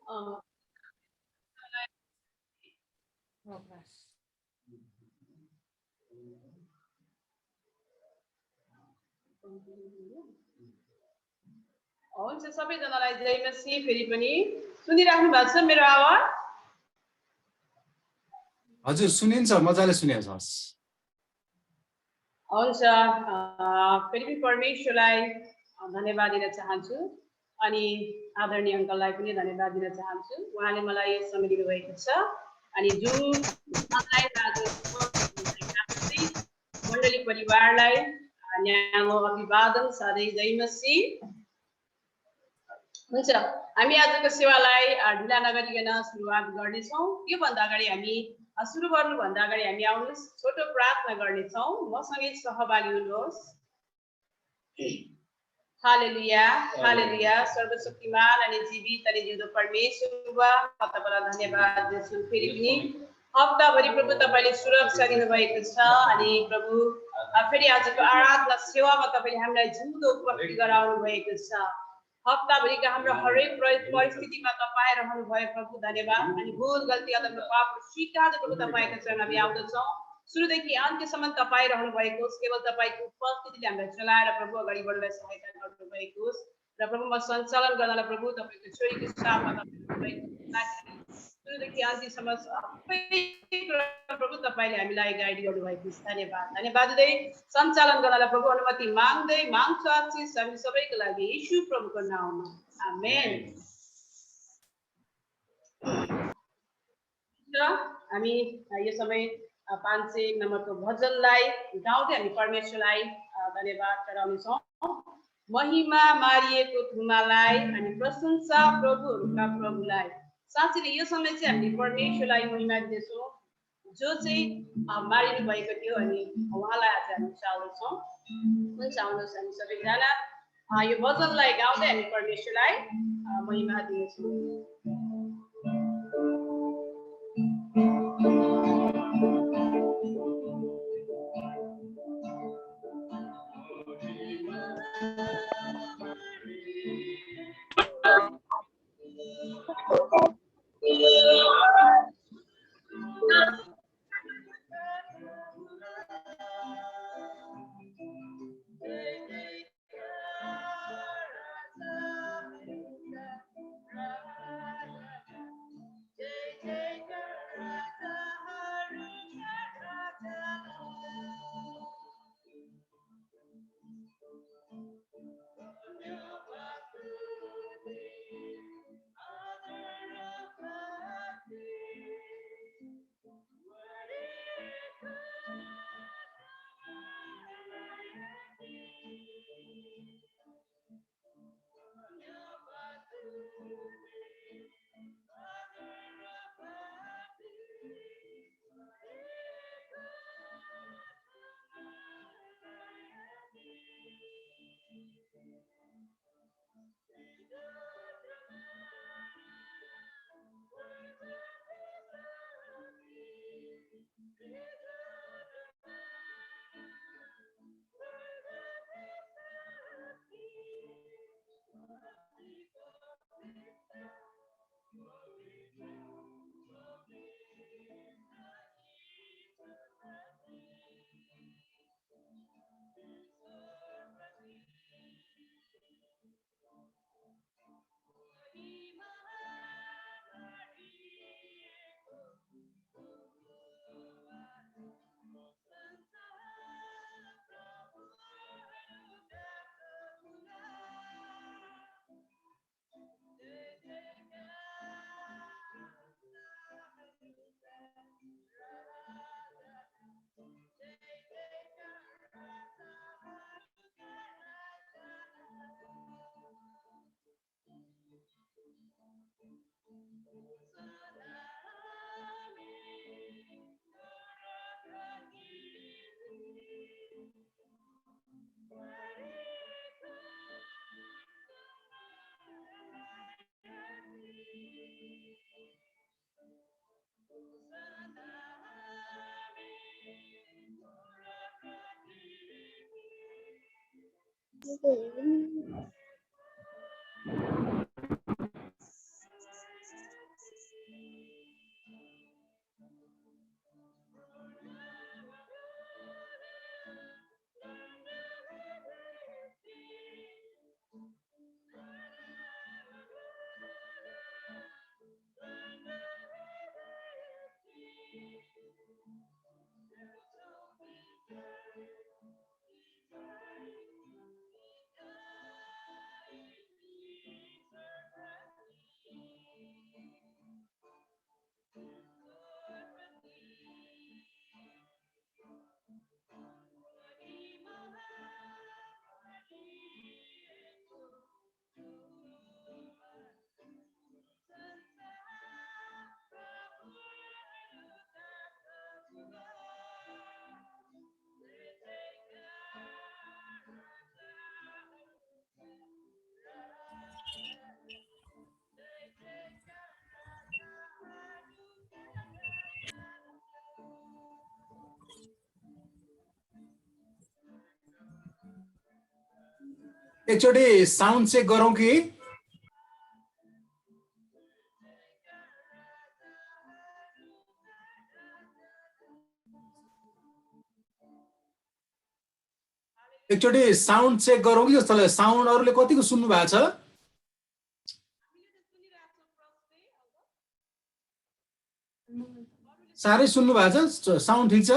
A, हुन्छ सबैजनालाई जय मसीह। फेरि पनि सुनिराख्नु भएको छ मेरो आवाज? हजुर सुनिन्छ, मजाले सुनिन्छ। हुन्छ, फेरि पनि परमेश्वरलाई धन्यवाद दिन चाहन्छु अनि आदरणीय अङ्कललाई पनि धन्यवाद दिन चाहन्छु। उहाँले मलाई यो समय दिनुभएको छ अनि जुन मण्डली परिवारलाई न्यानो अभिवादन साथै जय मसीह। हुन्छ, हामी आजको सेवालाई ढिला नगरिकन सुरुवात गर्नेछौँ। योभन्दा अगाडि हामी सुरु गर्नुभन्दा अगाडि हामी आउनुहोस् छोटो प्रार्थना गर्नेछौँ। मसँगै सहभागी हुनुहोस्। हालेलुया हालेलुया। सर्वशक्तिमान अनि जीवित अनि जिउँदो परमेश्वर बुबा, म तपाईँलाई धन्यवाद दिन्छु। फेरि पनि हप्ताभरि प्रभु तपाईँले सुरक्षा दिनुभएको छ अनि प्रभु फेरि आजको आराधना सेवामा तपाईँले हामीलाई जिउँदो उपस्थित गराउनु भएको छ। हप्ताभरिका हाम्रो हरेक परिस्थितिमा तपाईँ रहनु भयो प्रभु, धन्यवाद। अनि भुल गल्ती अदम्य पाप स्वीकार प्रभु तपाईँको चरणमा हामी आउँदछौँ। सुरुदेखि अन्त्यसम्म तपाईँ रहनु भएको होस्। केवल तपाईँको उपस्थितिले हामीलाई चलाएर प्रभु अगाडि बढ्नलाई सहायता गर्नु भएको होस्। र प्रभु म सञ्चालन गर्नलाई प्रभु तपाईँको छोरीको साथमा सुरुदेखि अन्त्यसम्म सबै प्रभु तपाईँले हामीलाई गाइड गर्नुभएको छ। धन्यवाद धन्यवाद दिँदै सञ्चालन गर्नलाई प्रभु अनुमति माग्दै माग्छु आशिष हामी सबैको लागि यीशु प्रभुको नाममा, आमेन। हामी यो समय 501 नम्बरको भजनलाई गाउँदै हामी परमेश्वरलाई धन्यवाद चढाउनेछौँ। महिमा मारिएको थुमालाई अनि प्रशंसा प्रभुहरूका प्रभुलाई। साँच्चै यो समय चाहिँ हामीले परमेश्वरलाई महिमा दिँदैछौँ जो चाहिँ मारिनु भएको थियो अनि उहाँलाई आज हामी चाल्दैछौँ। हुन्छ, आउनुहोस् हामी सबैजना यो भजनलाई गाउँदै हामी परमेश्वरलाई महिमा दिनेछौँ। एकचोटि साउन्ड चेक गरौँ कि एकचोटि साउन्ड चेक गरौँ कि जस्तो लाग्यो साउन्ड अरूले कतिको सुन्नु भएको छ साह्रै सुन्नु भएको छ साउन्ड ठिक छ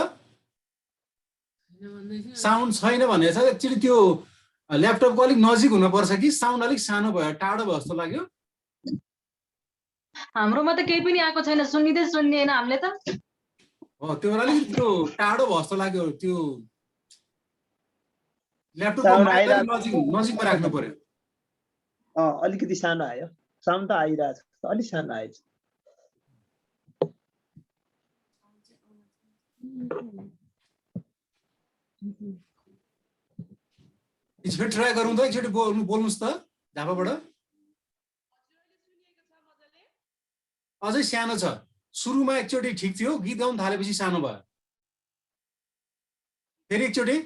साउन्ड छैन भने चाहिँ एक्चुअली त्यो ल्यापटपको अलिक नजिक हुनुपर्छ कि साउन्ड अलिक सानो भयो टाढो भयो जस्तो लाग्यो हाम्रोमा त केही पनि आएको छैन सुन्निँदै सुन्निएन हामीले त हो त्यो भएर अलिकति त्यो टाढो भयो जस्तो लाग्यो त्यो ल्यापटपको साउन्ड माइक अलिक आइरहेको नजिकमा राख्नु पर्यो अलिकति सानो आयो साउन्ड त आइरहेछ अलिक सानो आएछ एकचोटि ट्राई गरौँ त एकचोटि बोल्नुहोस् त झापाबाट अझै सानो छ सुरुमा एकचोटि ठिक थियो गीत गाउन थालेपछि सानो भयो फेरि एकचोटि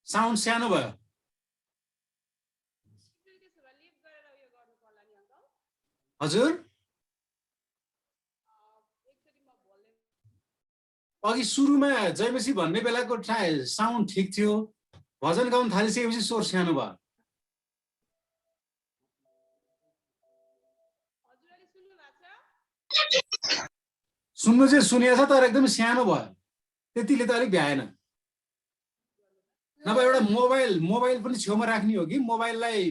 साउन्ड सानो भयो हजुर अघि सुरुमा जयमसी भन्ने बेलाको साउन्ड ठिक थियो भजन गाउन थालिसकेपछि स्वर सानो भयो सुन्नु चाहिँ सुनेको छ तर एकदम सानो भयो त्यतिले त अलिक भ्याएन नभए एउटा मोबाइल पनि छेउमा राख्ने हो कि मोबाइललाई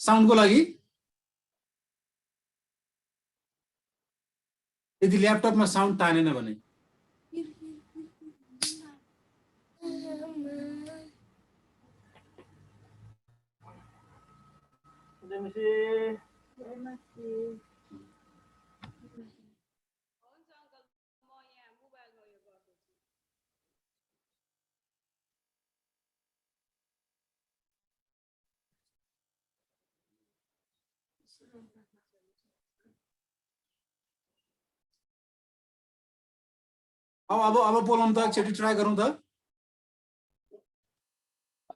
साउन्डको लागि यदि ल्यापटपमा साउन्ड तानेन भने अब बोलौँ त एकचोटि ट्राई गरौँ त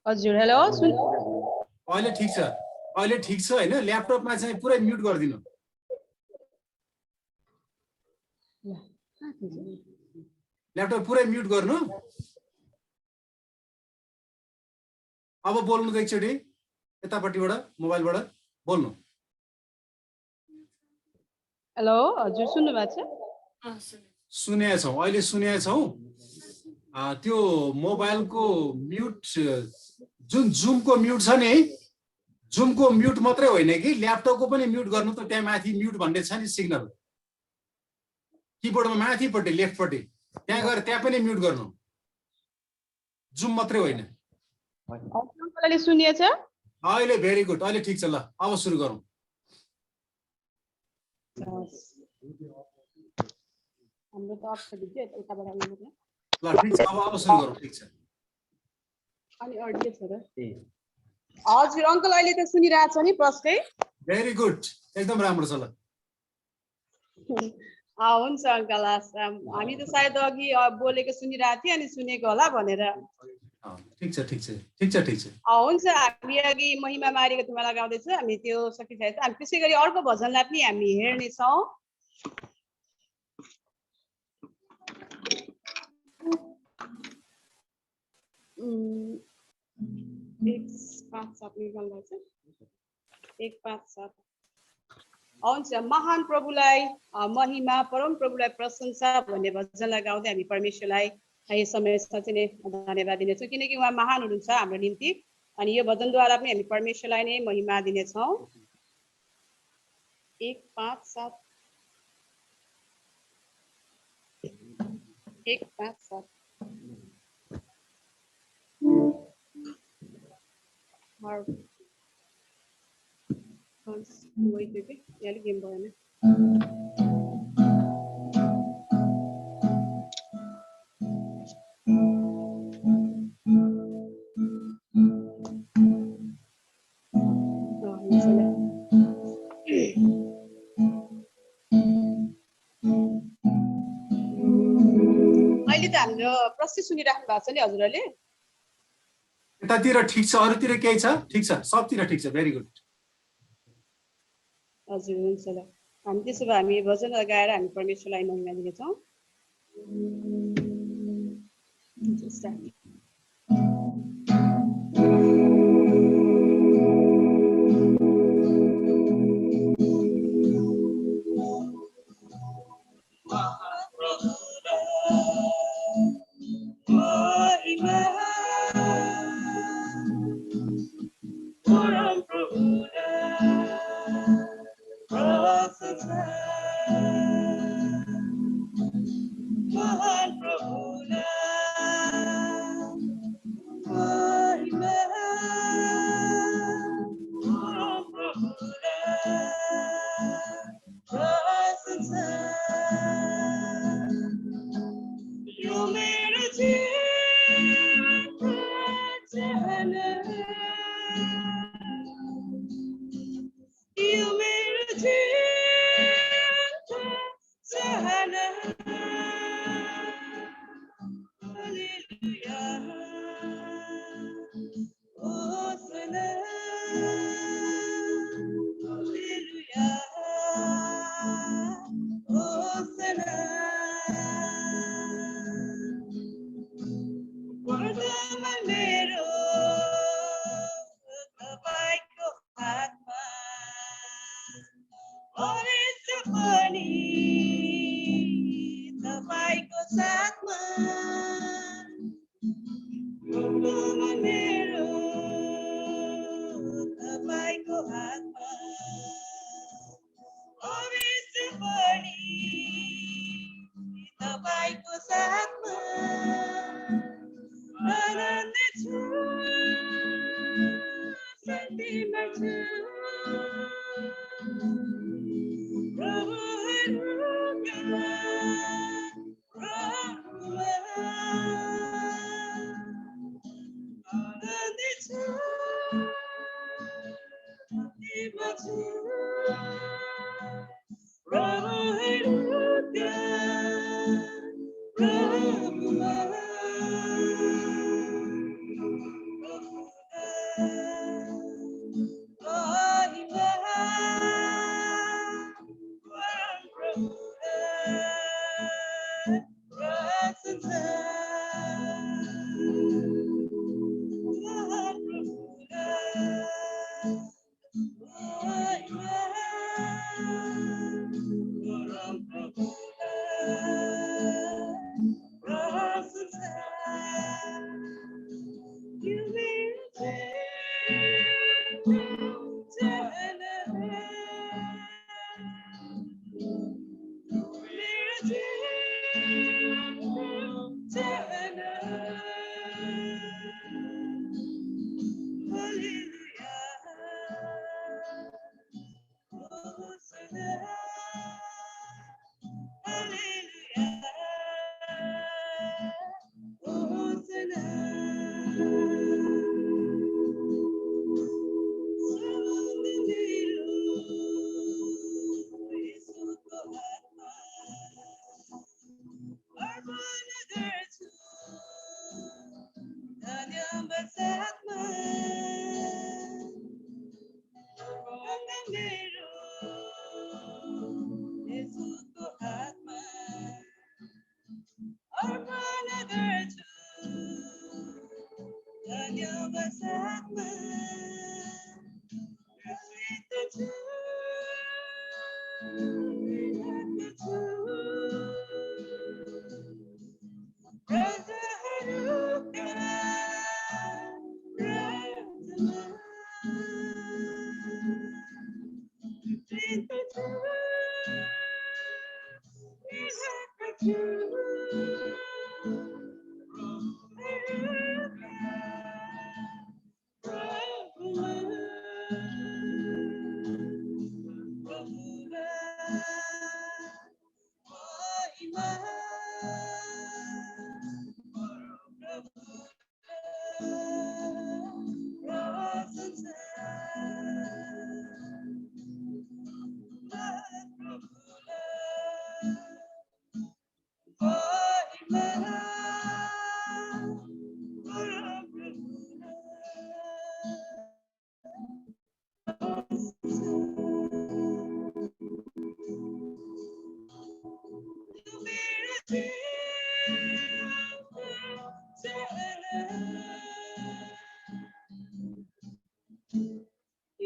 हजुर हेलो सुन अहिले ठिक छ हैन ल्यापटपमा चाहिँ पुरै म्युट गरिदिनु ल्यापटप पुरै म्युट गर्नु अब बोल्नु त एकचोटि यतापट्टिबाट मोबाइलबाट बोल्नु हेलो हजुर सुन्नु भएको छ सुनेका छौँ अहिले सुनेका छौँ त्यो मोबाइलको म्युट जुन जुमको म्युट छ नि जुमको म्युट मात्रै होइन कि ल्यापटपको पनि म्युट गर्नु त त्यहाँ माथि म्युट भन्ने छ नि सिग्नल किबोर्डमा माथिपट्टि लेफ्टपट्टि त्यहाँ गएर त्यहाँ पनि म्युट गर्नु जुम मात्रै होइन अङ्कलले सुनिएछ अहिले भेरी गुड अहिले ठिक छ ल अब सुरु गरौँ हाम्रो त अफ छ दिदी उताबाट आउनु ल ठिक छ अब सुरु गरौँ ठिक छ अनि अडियो छ र हजुर अङ्कल अहिले त सुनिरहेछ नि प्रष्टै भेरी गुड एकदम राम्रो छ ल हुन्छ अङ्कल हामी त सायद अघि बोलेको सुनिरहेको थिएँ अनि सुनेको होला भनेर ठिक छ हुन्छ हामी अघि महिमा मारीको तुम्हारा गाउँदैछौँ हामी त्यो सकिसकेको छ हामी त्यसै गरी अर्को भजनलाई पनि हामी हेर्नेछौँ एक 5-7 निकाल्दा चाहिँ 1-5-7 हुन्छ महान प्रभुलाई महिमा परम प्रभुलाई प्रशंसा भन्ने भजनलाई गाउँदै हामी परमेश्वरलाई यो समयमा चाहिँ धन्यवाद दिनेछौँ किनकि उहाँ महान हुनुहुन्छ हाम्रो निम्ति अनि यो भजनद्वारा पनि हामी परमेश्वरलाई नै महिमा दिनेछौँ 1-5-7 1-5-7 wait okay याली गेम भयो हैन स्पष्ट सुनिराख्नु भएको छ नि हजुरहरूले? यतातिर ठिक छ, अरूतिर केही छ? ठिक छ, सबतिर ठिक छ, भेरी गुड। हजुर हुन्छ ल। हामी त्यसो भए हामी भजन गाएर हामी परमेश्वरलाई महिमा दिनेछौँ। Start.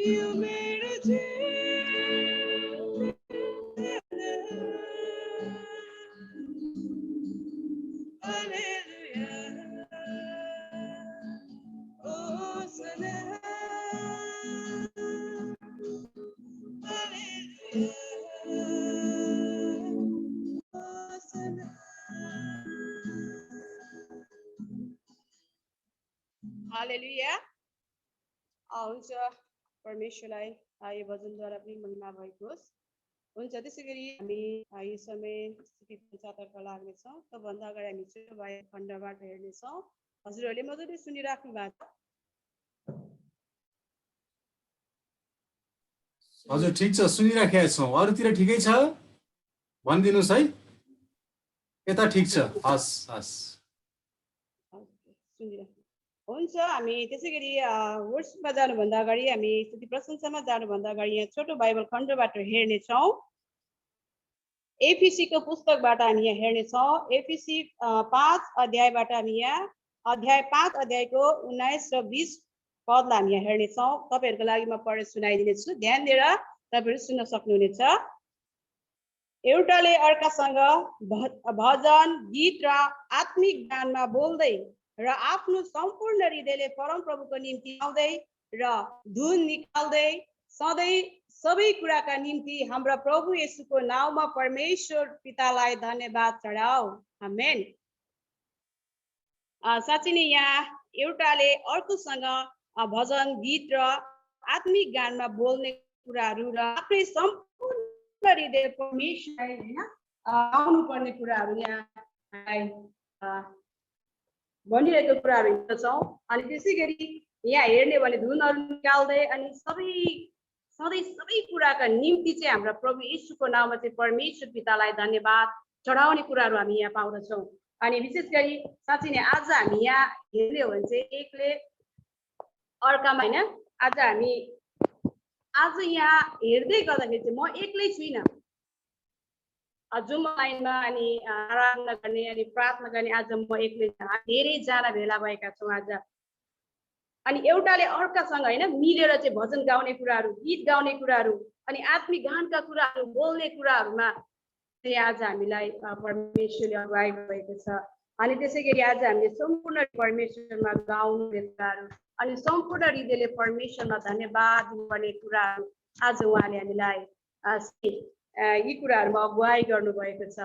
You made a dream. Hallelujah. Hosanna. Hallelujah. Hosanna. Hallelujah. हुन्छ परमेश्वरलाई यो भजनद्वारा पनि महिमा भएको होस्। हुन्छ त्यसै गरी हामी यो समय स्थिति पञ्चातर्फ लाग्नेछौँ। त्योभन्दा अगाडि हामी चाहिँ बाह्य खण्डबाट हेर्नेछौँ। हजुरहरूले मजाले सुनिराख्नु भएको छ? हजुर ठिक छ, सुनिराखेका छौँ। अरूतिर ठिकै छ भनिदिनुहोस् है। यता ठिक छ। हस् हस् सुनिराख्नु हुन्छ। हामी त्यसै गरी वर्षमा जानुभन्दा अगाडि हामी स्तुति प्रशंसामा जानुभन्दा अगाडि यहाँ छोटो बाइबल खण्डबाट हेर्नेछौँ। एफिसीको पुस्तकबाट हामी यहाँ हेर्नेछौँ। एफिसी 5 अध्यायबाट हामी यहाँ अध्याय 5 अध्यायको 19 र 20 पदलाई हामी यहाँ हेर्नेछौँ। तपाईँहरूको लागि म पढेर सुनाइदिनेछु, ध्यान दिएर तपाईँहरू सुन्न सक्नुहुनेछ। एउटाले अर्कासँग भजन गीत र आत्मिक गानमा बोल्दै र आफ्नो सम्पूर्ण हृदयले परमप्रभुको निम्ति गाउँदै र धुन निकाल्दै सधैँ सबै कुराका निम्ति हाम्रा प्रभु येशूको नाउँमा परमेश्वर पितालाई धन्यवाद चढाऊ। आमेन। साँच्चै नै यहाँ एउटाले अर्कोसँग भजन गीत र आत्मिक गानमा बोल्ने कुराहरू र आफ्नै सम्पूर्ण हृदय परमेश्वरलाई गाउनु पर्ने कुराहरू यहाँ भनिरहेको कुराहरू हेर्दछौँ। अनि त्यसै गरी यहाँ हेर्ने भने धुनहरू निकाल्दै अनि सधैँ सबै कुराका निम्ति चाहिँ हाम्रा प्रभु येशूको नाममा चाहिँ परमेश्वर पितालाई धन्यवाद चढाउने कुराहरू हामी यहाँ पाउँदछौँ। अनि विशेष गरी साँच्चै नै आज हामी यहाँ हेर्ने हो भने चाहिँ एकले अर्कामा होइन, आज यहाँ हेर्दै गर्दाखेरि चाहिँ म एक्लै छुइनँ। जुम लाइनमा अनि आराधना गर्ने अनि प्रार्थना गर्ने आज म एक्लै धेरैजना भेला भएका छौँ आज। अनि एउटाले अर्कासँग होइन मिलेर चाहिँ भजन गाउने कुराहरू, गीत गाउने कुराहरू अनि आत्मिक गानका कुराहरू बोल्ने कुराहरूमा चाहिँ आज हामीलाई परमेश्वरले अगुवाई भएको छ। अनि त्यसै गरी आज हामीले सम्पूर्ण परमेश्वरमा गाउनु कुराहरू अनि सम्पूर्ण हृदयले परमेश्वरमा धन्यवाद दिनुपर्ने कुराहरू आज उहाँले हामीलाई यी कुराहरूमा अगुवाई गर्नुभएको छ।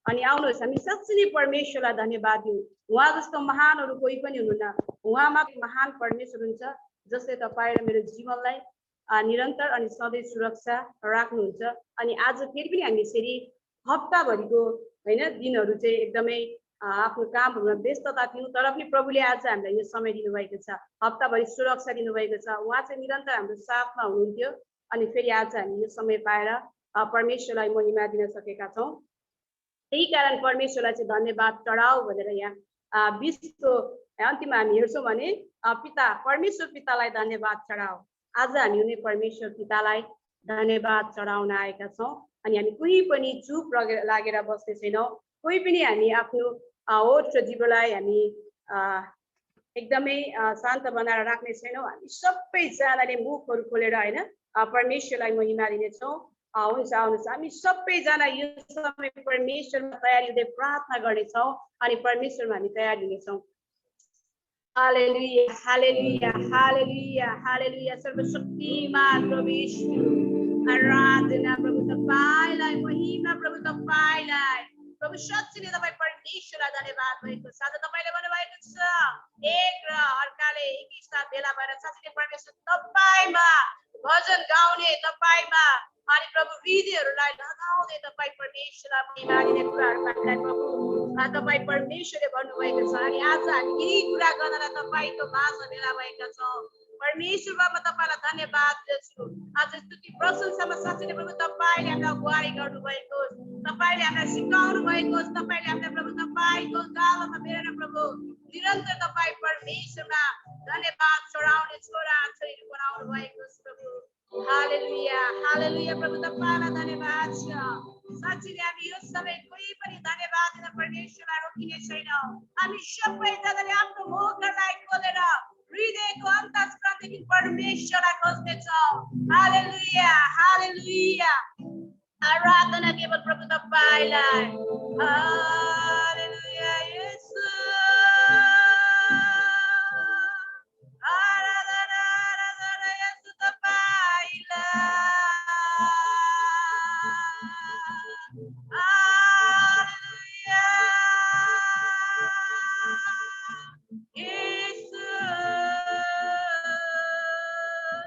अनि आउनुहोस् हामी साँच्चै नै परमेश्वरलाई धन्यवाद दिउँ। उहाँ जस्तो महानहरू कोही पनि हुनुहुन्न, उहाँ मात्र महान परमेश्वर हुन्छ जसले तपाईँ र मेरो जीवनलाई निरन्तर अनि सधैँ सुरक्षा राख्नुहुन्छ। अनि आज फेरि पनि हामी यसरी हप्ताभरिको होइन दिनहरू चाहिँ एकदमै आफ्नो कामहरूमा व्यस्तता थियौँ, तर पनि प्रभुले आज हामीलाई यो समय दिनुभएको छ, हप्ताभरि सुरक्षा दिनुभएको छ। उहाँ चाहिँ निरन्तर हाम्रो साथमा हुनुहुन्थ्यो। अनि फेरि आज हामी यो समय पाएर परमेश्वरलाई महिमा दिन सकेका छौँ। त्यही कारण परमेश्वरलाई चाहिँ धन्यवाद चढाऊ भनेर यहाँ 20को अन्तिममा हामी हेर्छौँ भने पिता परमेश्वर पितालाई धन्यवाद चढाऊ। आज हामी उनी परमेश्वर पितालाई धन्यवाद चढाउन आएका छौँ। अनि हामी कोही पनि चुप लागेर बस्ने छैनौँ, कोही पनि हामी आफ्नो ओठ र जिब्रोलाई हामी एकदमै शान्त बनाएर राख्ने छैनौँ। हामी सबैजनाले मुखहरू खोलेर होइन परमेश्वरलाई महिमा दिनेछौँ। हुन्छ आउनुहोस् हामी सबैजना यो समय परमेश्वरमा तयारी हुँदै प्रार्थना गर्नेछौँ अनि परमेश्वरमा हामी तयारी हुनेछौँ। हालेलुया हालेलुया हालेलुया हालेलुया। सर्वशक्तिमान प्रभु येशू आराधना प्रभु तपाईलाई, महिमा प्रभु तपाईलाई। प्रभु साँच्चै नै तपाईँ परमेश्वरलाई धन्यवाद भएको छ। आज तपाईँले भन्नुभएको छ एक र अर्काले एकैसाथ भेला भएर साँच्चै परमेश्वर तपाईँमा भजन गाउने, तपाईँमा अनि प्रभु हृदयहरूलाई लगाउँदै तपाईँ परमेश्वरलाई महिमा दिने कुराहरू हामीलाई प्रभु तपाईँ परमेश्वरले भन्नुभएको छ। अनि आज हामी यही कुरा गर्न तपाईँको माझमा भेला भएका छौँ। परमेश्वरमा म तपाईँलाई धन्यवाद दिन्छु। आज स्तुति प्रशंसामा साँच्चै नै प्रभु तपाईँले हामीलाई अगुवाई गर्नुभएको, तपाईँले हामीलाई सिकाउनु भएको, तपाईँले हामीलाई प्रभु तपाईँको गालामा बेरेर प्रभु निरन्तर तपाईँ परमेश्वरमा धन्यवाद चढाउने छोरा छोरीहरू बनाउनु भएको छ प्रभु। हालेलुया हालेलुया प्रभु तपाईँलाई धन्यवाद छ। साँच्चै नै हामी यो समय कोही पनि धन्यवाद दिन परमेश्वरलाई रोकिने छैनौँ। हामी सबैजनाले आफ्नो मुखहरूलाई खोलेर हृदयको अन्तस्करण अन्तरदेखि परमेश्वरलाई खोज्नेछौँ हालेलुया हालेलुया आराधना केवल प्रभु तपाईलाई हालेलुया येशू आराधना आराधना येशू तपाईलाई हालेलुया येशू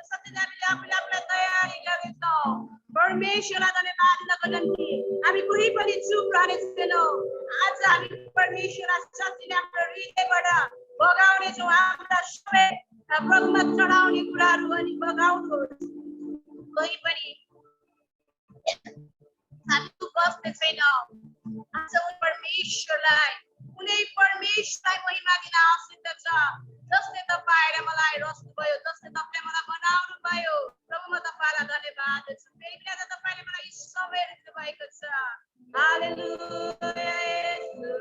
सत्यले हामीले आफूलाई तयारी गर्छौँ परमेश्वरलाई धन्यवाद दिनको निम्ति हामी कुनै पनि चुप रहने छैनौँ आज हामी परमेश्वरलाई साँच्चै हाम्रो हृदयबाट बगाउनेछौँ हाम्रा सबै प्रभुमा चढाउने कुराहरू अनि बगाउनुहोस् कोही पनि हामी बस्ने छैनौँ आज परमेश्वरलाई कुनै परमेश्वरलाई महिमा दिन आवश्यक छ जसले तपाईँ र मलाई रोज्नुभयो जसले तपाईँले मलाई बनाउनु भयो प्रभु म तपाईँलाई धन्यवाद दिन्छु फेरि पनि आज तपाईँले मलाई यी समय दिनुभएको छ हालेलुया येशू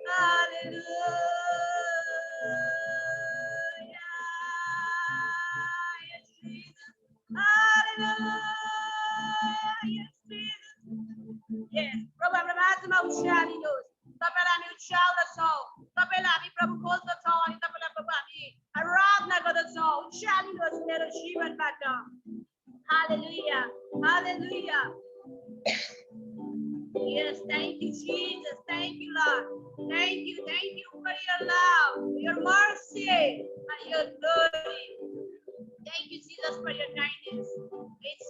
हालेलुया yes Jesus हालेलुया yes Jesus yes प्रभु हाम्रो माझमा उचालिनुहोस् तपाईलाई हामी उचाल्दछौँ तपाईलाई हामी प्रभु खोज्दछौँ अनि तपाईलाई प्रभु हामी आराधना गर्दछौँ उचालिनुहोस् मेरो जीवनबाट हालेलुया हालेलुया yes thank you Jesus thank you Lord thank you for your love your mercy and your glory thank you Jesus for your kindness it's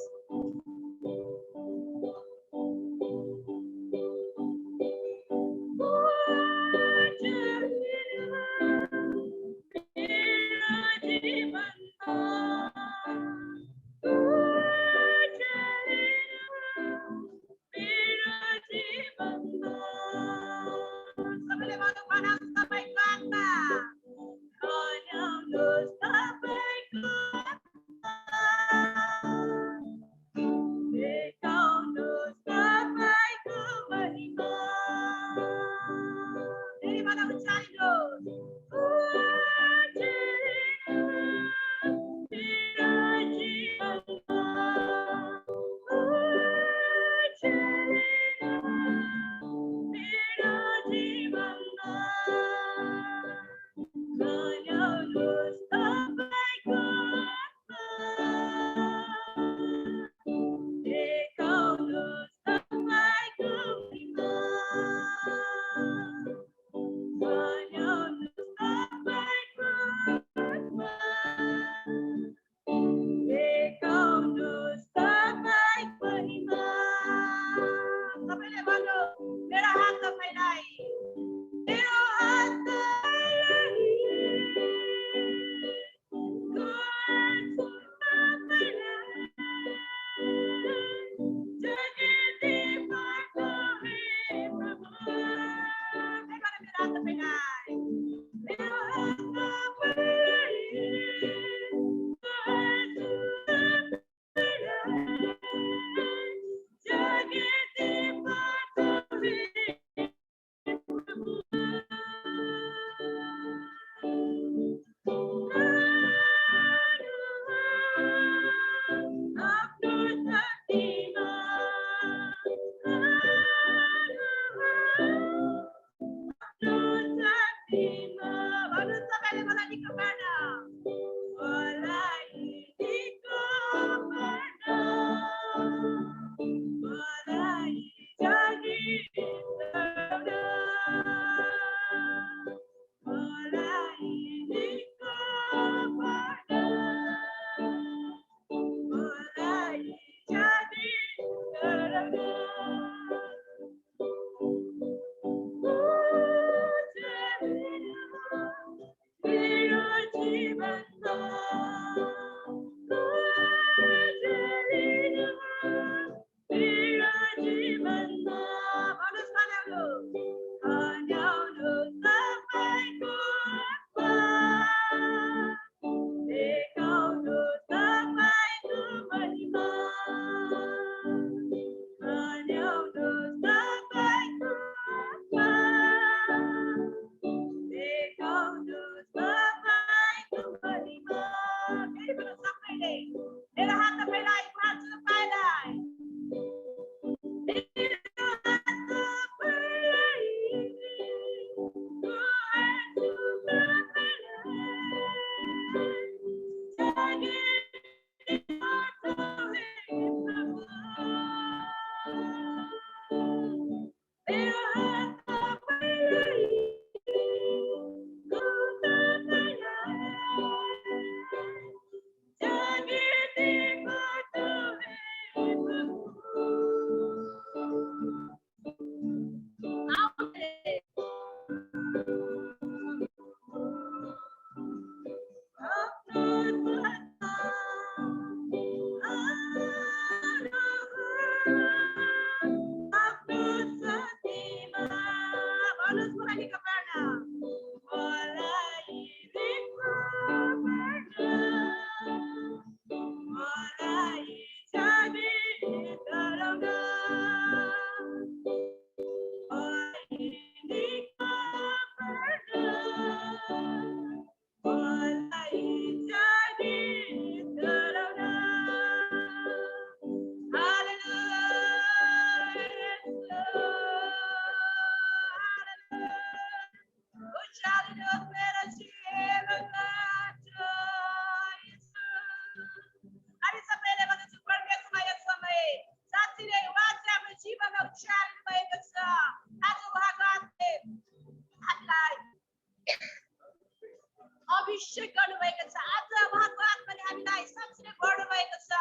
अभिषेक गर्नुभएको छ। आज उहाँको आत्माले हामीलाई साँच्चै बढ्नु भएको छ।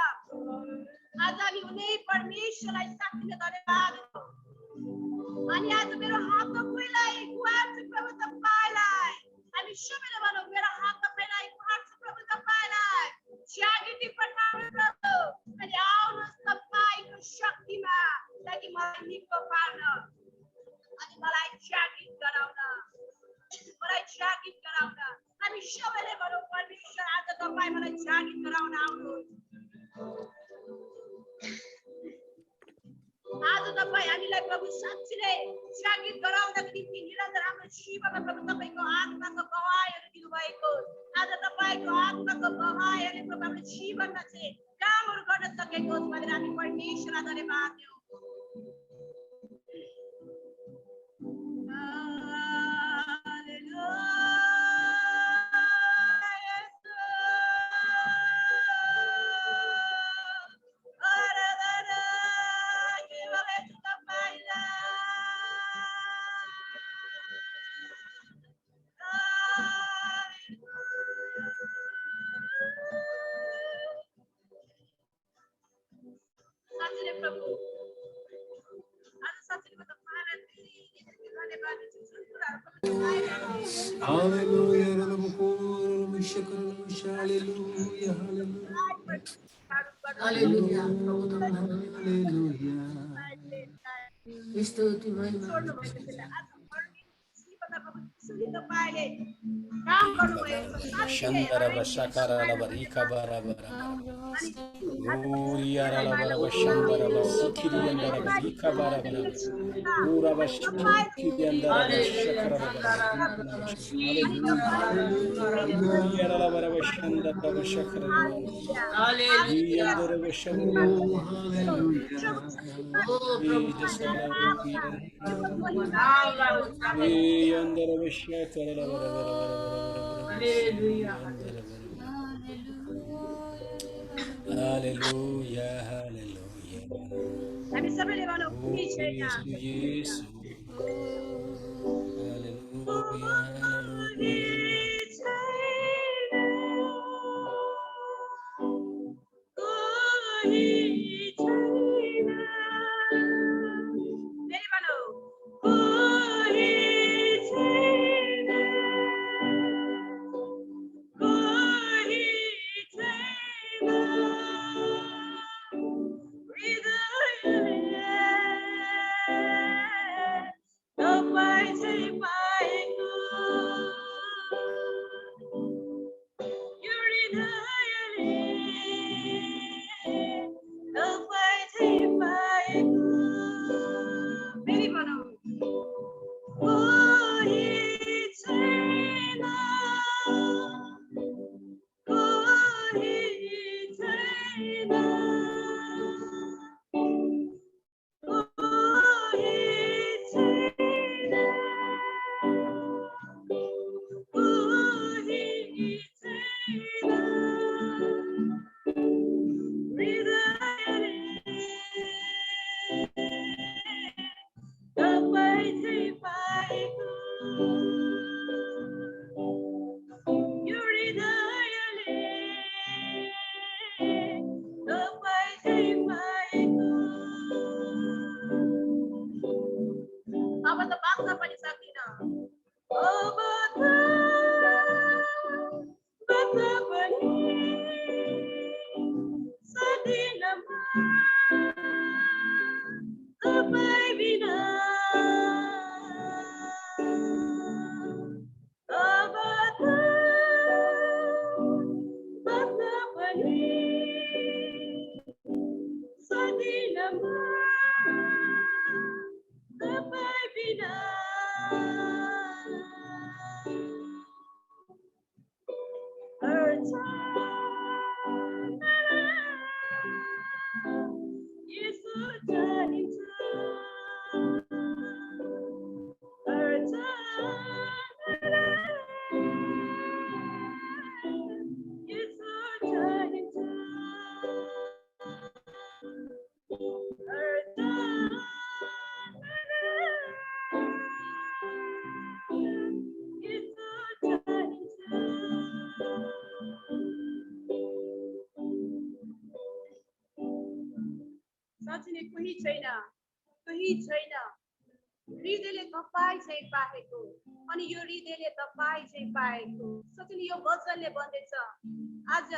आज हामी उनी परमेश्वरलाई साँच्चै धन्यवाद दिन्छौँ। अनि आज मेरो हातमा कोहीलाई कुहार्छ प्रभु तपाईँलाई। हामी सबैले भनौँ मेरो हातमा कोहीलाई कुहार्छ प्रभु तपाईँलाई। जागृति पठाउनु प्रभु। अनि आउनुहोस् तपाईँको शक्तिमा ताकि मलाई निको पार्न अनि मलाई जागृत गराउन हामी सबैले भनौँ परमेश्वर आज तपाईँ मलाई जागृत गराउन आउनुहोस्। आज तपाईँ हामीलाई प्रभु साँच्चै नै जागृत गराउनको निम्ति निरन्तर हाम्रो जीवनमा प्रभु तपाईँको आत्माको गवाईहरू दिनुभएको। आज तपाईँको आत्माको गवाईहरूले प्रभु हाम्रो जीवनमा चाहिँ कामहरू गर्न सकेको होस् भनेर हामी परमेश्वरलाई धन्यवाद दियौँ। Shandara Bashakara Labarika Barabara Uriara Labarabashandara Basikiri and Darabika Barabara Ura Bashiki and Darabashakara Uriara Labarabashanda Bashakara Hallelujah, hallelujah. Kami sabay naman ang Jesus. साँच्चै कोही छैन, कोही छैन हृदयले तपाईँ चाहिँ पाएको अनि यो हृदयले तपाईँ चाहिँ पाएको। साँच्चै यो वचनले भन्दैछ आज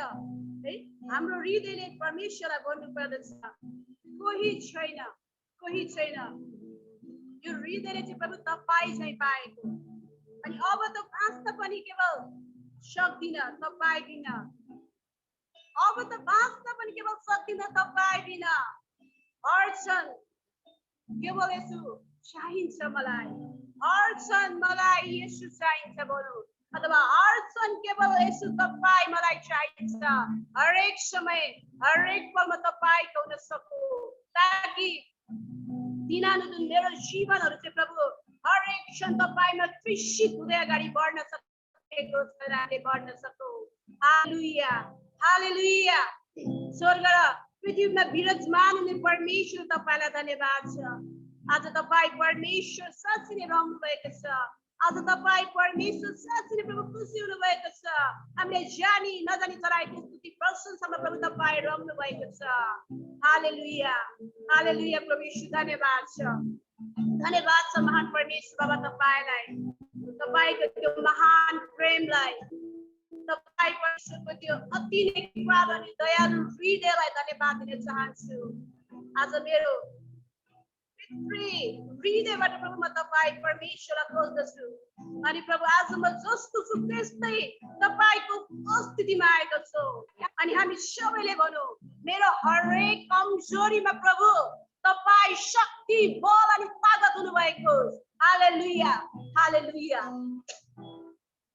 है हाम्रो हृदयले परमेश्वरलाई भन्नु पर्दछ कोही छैन, कोही छैन यो हृदयले चाहिँ प्रभु तपाईँ चाहिँ पाएको अनि अब त बाँच्न पनि केवल सक्दिन तपाईँ बिना, अब त बाँच्न पनि केवल सक्दिन तपाईँ बिना। हर क्षण केवल यसो चाहिन्छ मलाई, हर क्षण मलाई यसो चाहिन्छ बोलु अथवा हर क्षण केवल यसो तपाईँ मलाई चाहिन्छ। हरेक समय हरेक पलमा तपाईँ हुन सकु ताकि दिनानुदिन मेरो जीवनहरू चाहिँ प्रभु हरेक क्षण तपाईँमा कृषित हुँदै अगाडि बढ्न सकेको छोराले बढ्न सकु। हालेलुया हालेलुया। स्वर्ग र पृथ्वीमा विराजमान हुने परमेश्वर तपाईँलाई धन्यवाद छ। आज तपाईँ परमेश्वर साँच्चै नै रहनु भएको छ। आज तपाईँ परमेश्वर साँच्चै नै प्रभु खुसी हुनु भएको छ। हामीले जानी नजानी चलाएको स्तुति प्रशंसामा प्रभु तपाईँ रहनु भएको छ। हालेलुया हालेलुया। प्रभु यीशु धन्यवाद छ, धन्यवाद छ महान परमेश्वर बाबा तपाईँलाई, तपाईँको त्यो महान प्रेमलाई, तपाईँ परमेश्वरको त्यो अति नै कृपालु अनि दयालु हृदयलाई धन्यवाद दिन चाहन्छु। आज मेरो हृदयबाट प्रभु म तपाईँ परमेश्वरलाई खोज्दछु अनि प्रभु आज म जस्तो छु त्यस्तै तपाईँको उपस्थितिमा आएको छु अनि हामी सबैले भनौँ मेरो हरेक कमजोरीमा प्रभु तपाईँ शक्ति बल अनि तागत हुनुभएको। हालेलुया हालेलुया।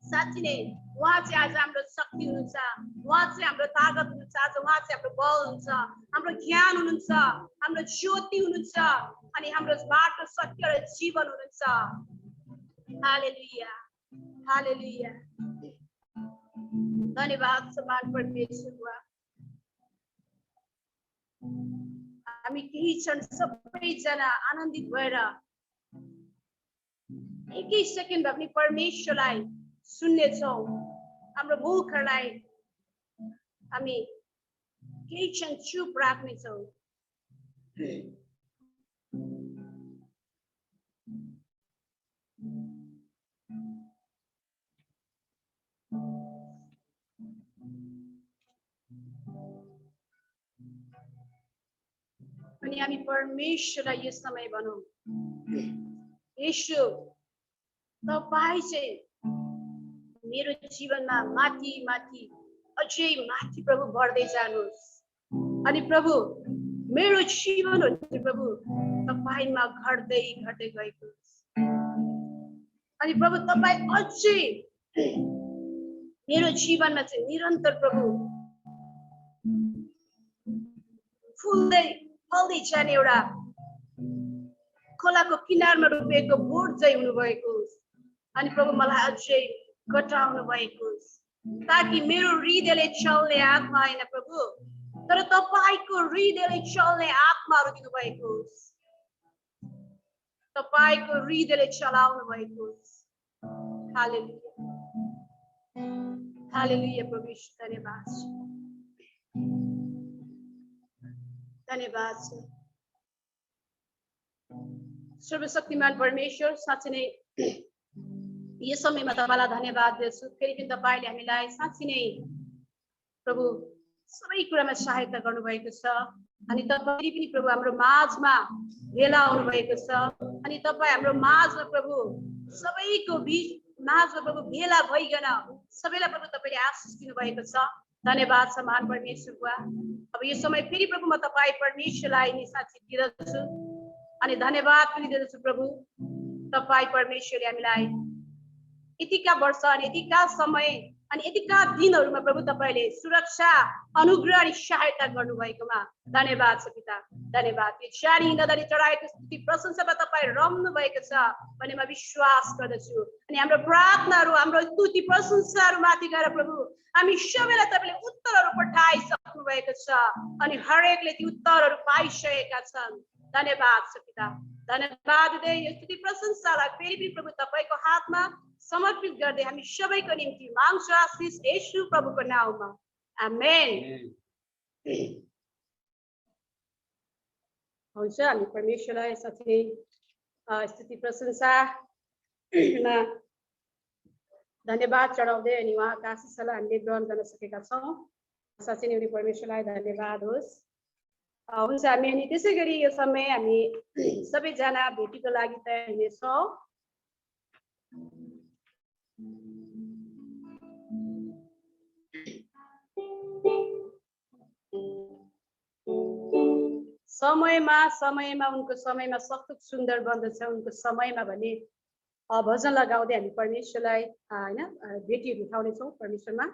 साँच्चै नै उहाँ चाहिँ आज हाम्रो शक्ति हुनुहुन्छ, उहाँ चाहिँ हाम्रो तागत हुनुहुन्छ, आज उहाँ चाहिँ हाम्रो बल हुनुहुन्छ, हाम्रो ज्ञान हुनुहुन्छ, हाम्रो ज्योति हुनुहुन्छ अनि हाम्रो बाटो सत्य र जीवन हुनुहुन्छ। हालेलुया हालेलुया। धन्यवाद समान परमेश्वर। हामी केही क्षण सबैजना आनन्दित भएर एकै सेकेन्ड भए पनि परमेश्वरलाई सुन्नेछौँ। हाम्रो मुखहरूलाई हामी केही क्षण चुप राख्नेछौँ। अनि हामी परमेश्वरलाई यो समय भनौँ येशू तपाईँ चाहिँ मेरो जीवनमा माथि माथि अझै माथि प्रभु बढ्दै जानुहोस् अनि प्रभु मेरो जीवनहरू चाहिँ प्रभु तपाईँमा घट्दै घट्दै गएको अनि प्रभु तपाईँ अझै मेरो जीवनमा चाहिँ निरन्तर प्रभु फुल्दै फल्दै जाने एउटा खोलाको किनारमा रोपेको बोट चाहिँ हुनुभएको अनि प्रभु मलाई अझै घटाउनु भएको ताकि मेरो हृदयले चल्ने आत्मा होइन प्रभु तर तपाईँको हृदयले चल्ने आत्माहरू दिनुभएको तपाईँको हृदयले चलाउनु भएको। हालेलुया हालेलुया। प्रभु धन्यवाद धन्यवाद। सर्वशक्तिमान परमेश्वर साँच्चै नै यो समयमा तपाईलाई धन्यवाद दिन्छु। फेरि पनि तपाईले हामीलाई साँच्चै नै प्रभु सबै कुरामा सहायता गर्नुभएको छ अनि तपाईले पनि प्रभु हाम्रो माझमा भेला हुनुभएको छ अनि तपाईँ हाम्रो माझमा प्रभु सबैको बीच माझमा प्रभु भेला भइकन सबैलाई प्रभु तपाईले आशिष दिनुभएको छ। धन्यवाद छ महान परमेश्वरको। अब यो समय फेरि प्रभु म तपाईँ परमेश्वरलाई नि साँच्चै दिँदछु अनि धन्यवाद पनि दिँदछु प्रभु। तपाईँ परमेश्वरले हामीलाई यतिका वर्ष अनि यतिका समय अनि यतिका दिनहरूमा प्रभु तपाईले सुरक्षा अनुग्रह अनि सहायता गर्नुभएकोमा धन्यवाद छ पिता। धन्यवाद। यो चारी हिँड्दाखेरि चढाएको स्तुति प्रशंसामा तपाईँ रम्नु भएको छ भन्ने म विश्वास गर्दछु अनि हाम्रो प्रार्थनाहरू हाम्रो स्तुति प्रशंसाहरू माथि गएर प्रभु हामी सबैलाई तपाईले उत्तरहरू पठाइसक्नु भएको छ अनि हरेकले ती उत्तरहरू पाइसकेका छन्। धन्यवाद छ पिता। धन्यवाद दिँदै यो स्तुति प्रशंसालाई फेरि पनि प्रभु तपाईको हातमा समर्पित गर्दै हामी सबैको निम्ति माग्छु आशिष येशू प्रभुको नाममा। आमेन। हुन्छ हामी परमेश्वरलाई साँच्चै स्तुति प्रशंसामा धन्यवाद चढाउँदै अनि उहाँको आशिषलाई हामीले ग्रहण गर्न सकेका छौँ। साँच्चै नै परमेश्वरलाई धन्यवाद होस्। हुन्छ हामी अनि त्यसै गरी यो समय हामी सबैजना भेटीको लागि तयार हुनेछौँ। समयमा उनको समयमा सतुक सुन्दर बन्दछ उनको समयमा भन्ने भजन लगाउँदै हामी परमेश्वरलाई हैन भेटीहरू उठाउनेछौँ परमेश्वरमा।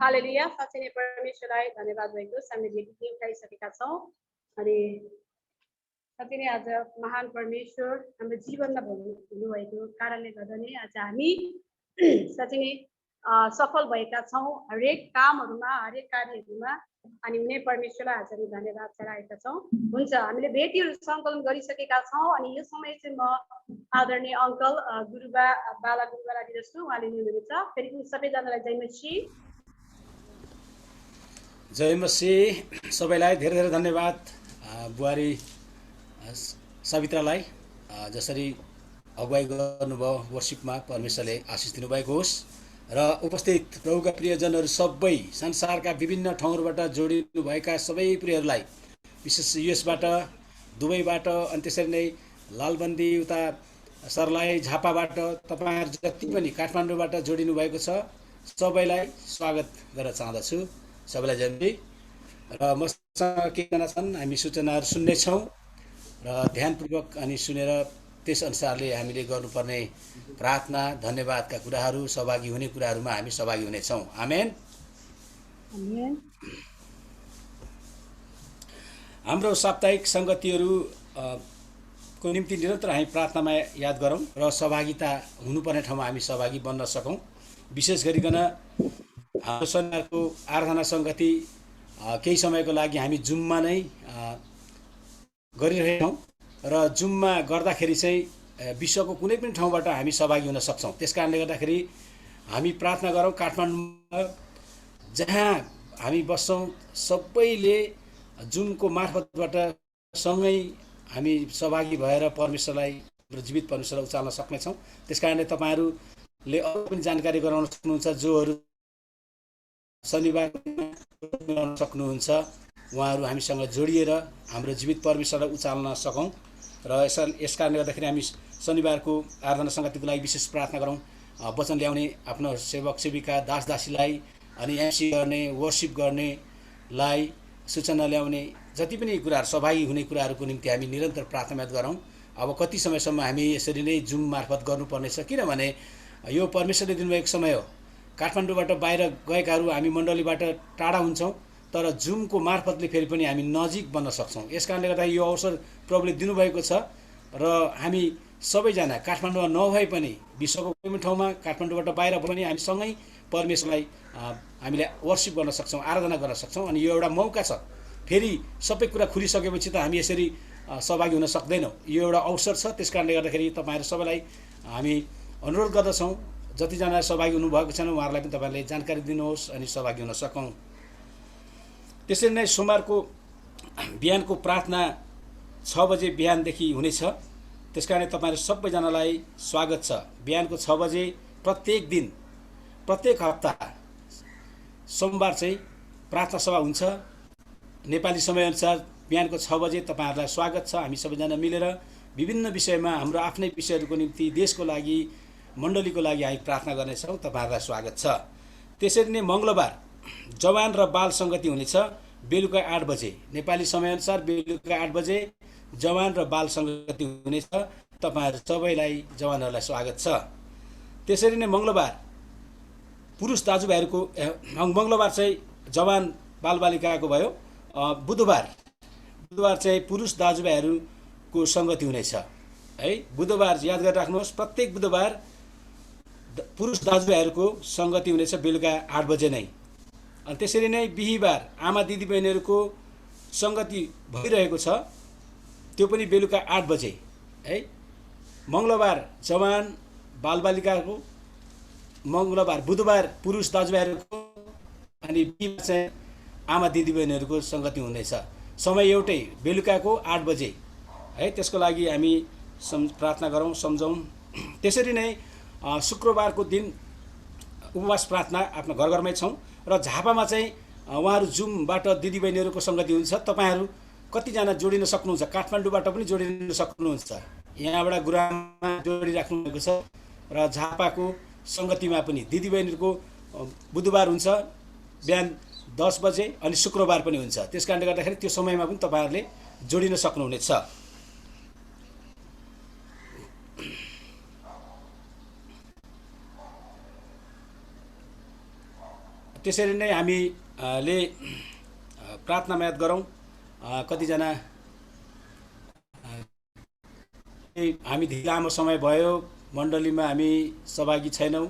हालेलुया। साँच्चै नै परमेश्वरलाई धन्यवाद भएको हामीले भेटी उठाइसकेका छौँ अनि साँच्चै नै आज महान परमेश्वर हाम्रो जीवनमा हुनुभएको कारणले गर्दा नै आज हामी साँच्चै नै सफल भएका छौँ हरेक कामहरूमा हरेक कार्यहरूमा अनि उनी परमेश्वरलाई आज हामी धन्यवाद चढाएका छौँ। हुन्छ हामीले भेटीहरू सङ्कलन गरिसकेका छौँ अनि यो समय चाहिँ म आदरणीय अङ्कल गुरुबा बाला गुरुबालाई दिँदछु। उहाँले लिनुहुनेछ। फेरि पनि सबैजनालाई जय मसीह। जय मसीह। सबैलाई धेरै धेरै धन्यवाद बुहारी सवितालाई जसरी अगुवाई गर्नुभयो वर्शिपमा परमेश्वरले आशिष दिनुभएको होस् र उपस्थित प्रभुका प्रियजनहरू सबै संसारका विभिन्न ठाउँहरूबाट जोडिनुभएका सबै प्रियहरूलाई विशेष युएसबाट दुबईबाट अनि त्यसरी नै लालबन्दी उता सर्लाही झापाबाट तपाईँहरू जति पनि काठमाडौँबाट जोडिनु भएको छ सबैलाई स्वागत गर्न चाहदछु। सबैलाई जन्मी र मसँग केही छन् हामी सूचनाहरू सुन्नेछौँ र ध्यानपूर्वक अनि सुनेर त्यस अनुसारले हामीले गर्नुपर्ने प्रार्थना धन्यवादका कुराहरू सहभागी हुने कुराहरूमा हामी सहभागी हुनेछौँ। आमेन। हाम्रो साप्ताहिक सङ्गतिहरू को निम्ति निरन्तर हामी प्रार्थनामा याद गरौँ र सहभागिता हुनुपर्ने ठाउँमा हामी सहभागी बन्न सकौँ। विशेष गरिकन हाम्रो शनिबारको आराधना सङ्गति केही समयको लागि हामी जुममा नै गरिरहेछौँ र जुममा गर्दाखेरि चाहिँ विश्वको कुनै पनि ठाउँबाट हामी सहभागी हुन सक्छौँ। त्यस कारणले गर्दाखेरि हामी प्रार्थना गरौँ काठमाडौँमा जहाँ हामी बस्छौँ सबैले जुमको मार्फतबाट सँगै हामी सहभागी भएर परमेश्वरलाई जीवित परमेश्वरलाई उचाल्न सक्नेछौँ। त्यस कारणले तपाईँहरूले अरू पनि जानकारी गराउन सक्नुहुन्छ, जोहरू शनिबार मिलाउन सक्नुहुन्छ, उहाँहरू हामीसँग जोडिएर हाम्रो जीवित परमेश्वरलाई उचाल्न सकौँ। र यस कारणले गर्दाखेरि हामी शनिबारको आराधना सङ्गतिको लागि विशेष प्रार्थना गरौँ। वचन ल्याउने आफ्नो सेवक सेविका दास दासीलाई, अनि एमसी गर्ने, वर्सिप गर्नेलाई, सूचना ल्याउने जति पनि कुराहरू सहभागी हुने कुराहरूको निम्ति हामी निरन्तर प्रार्थना गरौँ। अब कति समयसम्म हामी यसरी नै जुम मार्फत गर्नुपर्नेछ, किनभने यो परमेश्वरले दिनुभएको समय हो। काठमाडौँबाट बाहिर गएकाहरू हामी मण्डलीबाट टाढा हुन्छौँ, तर जुमको मार्फतले फेरि पनि हामी नजिक बन्न सक्छौँ। यस कारणले गर्दा यो अवसर प्रभुले दिनुभएको छ र हामी सबैजना काठमाडौँमा नभए पनि विश्वको कुनै पनि ठाउँमा काठमाडौँबाट बाहिर पनि हामी सँगै परमेश्वरलाई हामीले वर्सिप गर्न सक्छौँ, आराधना गर्न सक्छौँ। अनि यो एउटा मौका छ। फेरि सबै कुरा खुलिसकेपछि त हामी यसरी सहभागी हुन सक्दैनौँ। यो एउटा अवसर छ। त्यस कारणले गर्दाखेरि तपाईँहरू सबैलाई हामी अनुरोध गर्दछौँ, जतिजना सहभागी हुनुभएको छैन उहाँहरूलाई पनि तपाईँहरूले जानकारी दिनुहोस् अनि सहभागी हुन सकौँ। त्यसरी नै सोमबारको बिहानको प्रार्थना 6 बजे बिहानदेखि हुनेछ। त्यस कारणले तपाईँहरू सबैजनालाई स्वागत छ। बिहानको 6 बजे प्रत्येक दिन, प्रत्येक हप्ता सोमबार चाहिँ प्रार्थना सभा हुन्छ। नेपाली समयअनुसार बिहानको 6 बजे तपाईँहरूलाई स्वागत छ। हामी सबैजना मिलेर विभिन्न विषयमा हाम्रो आफ्नै विषयहरूको निम्ति, देशको लागि, मण्डलीको लागि हामी प्रार्थना गर्नेछौँ। तपाईँहरूलाई स्वागत छ। त्यसरी नै मङ्गलबार जवान र बाल सङ्गति हुनेछ बेलुका 8 बजे। नेपाली समयअनुसार बेलुका 8 बजे जवान र बाल सङ्गति हुनेछ। तपाईँहरू सबैलाई, जवानहरूलाई स्वागत छ। त्यसरी नै मङ्गलबार पुरुष दाजुभाइहरूको मङ्गलबार चाहिँ जवान बालबालिकाको भयो। बुधबार चाहिँ पुरुष दाजुभाइहरूको सङ्गति हुनेछ है। बुधबार याद गरेर राख्नुहोस्, प्रत्येक बुधबार पुरुष दाजुभाइहरूको सङ्गति हुनेछ बेलुका 8 बजे नै। अनि त्यसरी नै बिहीबार आमा दिदीबहिनीहरूको सङ्गति भइरहेको छ, त्यो पनि बेलुका 8 बजे है। मङ्गलबार जवान बालबालिकाको, मङ्गलबार बुधबार पुरुष दाजुभाइहरूको, अनि बिहीबार चाहिँ आमा दिदीबहिनीहरूको सङ्गति हुनेछ। समय एउटै, बेलुकाको 8 बजे है। त्यसको लागि हामी प्रार्थना गरौँ, सम्झौँ। त्यसरी नै शुक्रबारको दिन उपवास प्रार्थना आफ्नो घर घरमै छौँ। र झापामा चाहिँ उहाँहरू जुमबाट दिदीबहिनीहरूको सङ्गति हुन्छ। तपाईँहरू कतिजना जोडिन सक्नुहुन्छ? काठमाडौँबाट पनि जोडिन सक्नुहुन्छ। यहाँबाट गुरामा जोडिराख्नु भएको छ। र झापाको सङ्गतिमा पनि दिदीबहिनीहरूको बुधबार हुन्छ बिहान 10 बजे, अनि शुक्रबार पनि हुन्छ। त्यस कारणले गर्दाखेरि त्यो समयमा पनि तपाईँहरूले जोडिन सक्नुहुनेछ। त्यसरी नै हामीले प्रार्थनामा याद गरौँ। कतिजना हामी धेरै लामो समय भयो मण्डलीमा हामी सहभागी छैनौँ,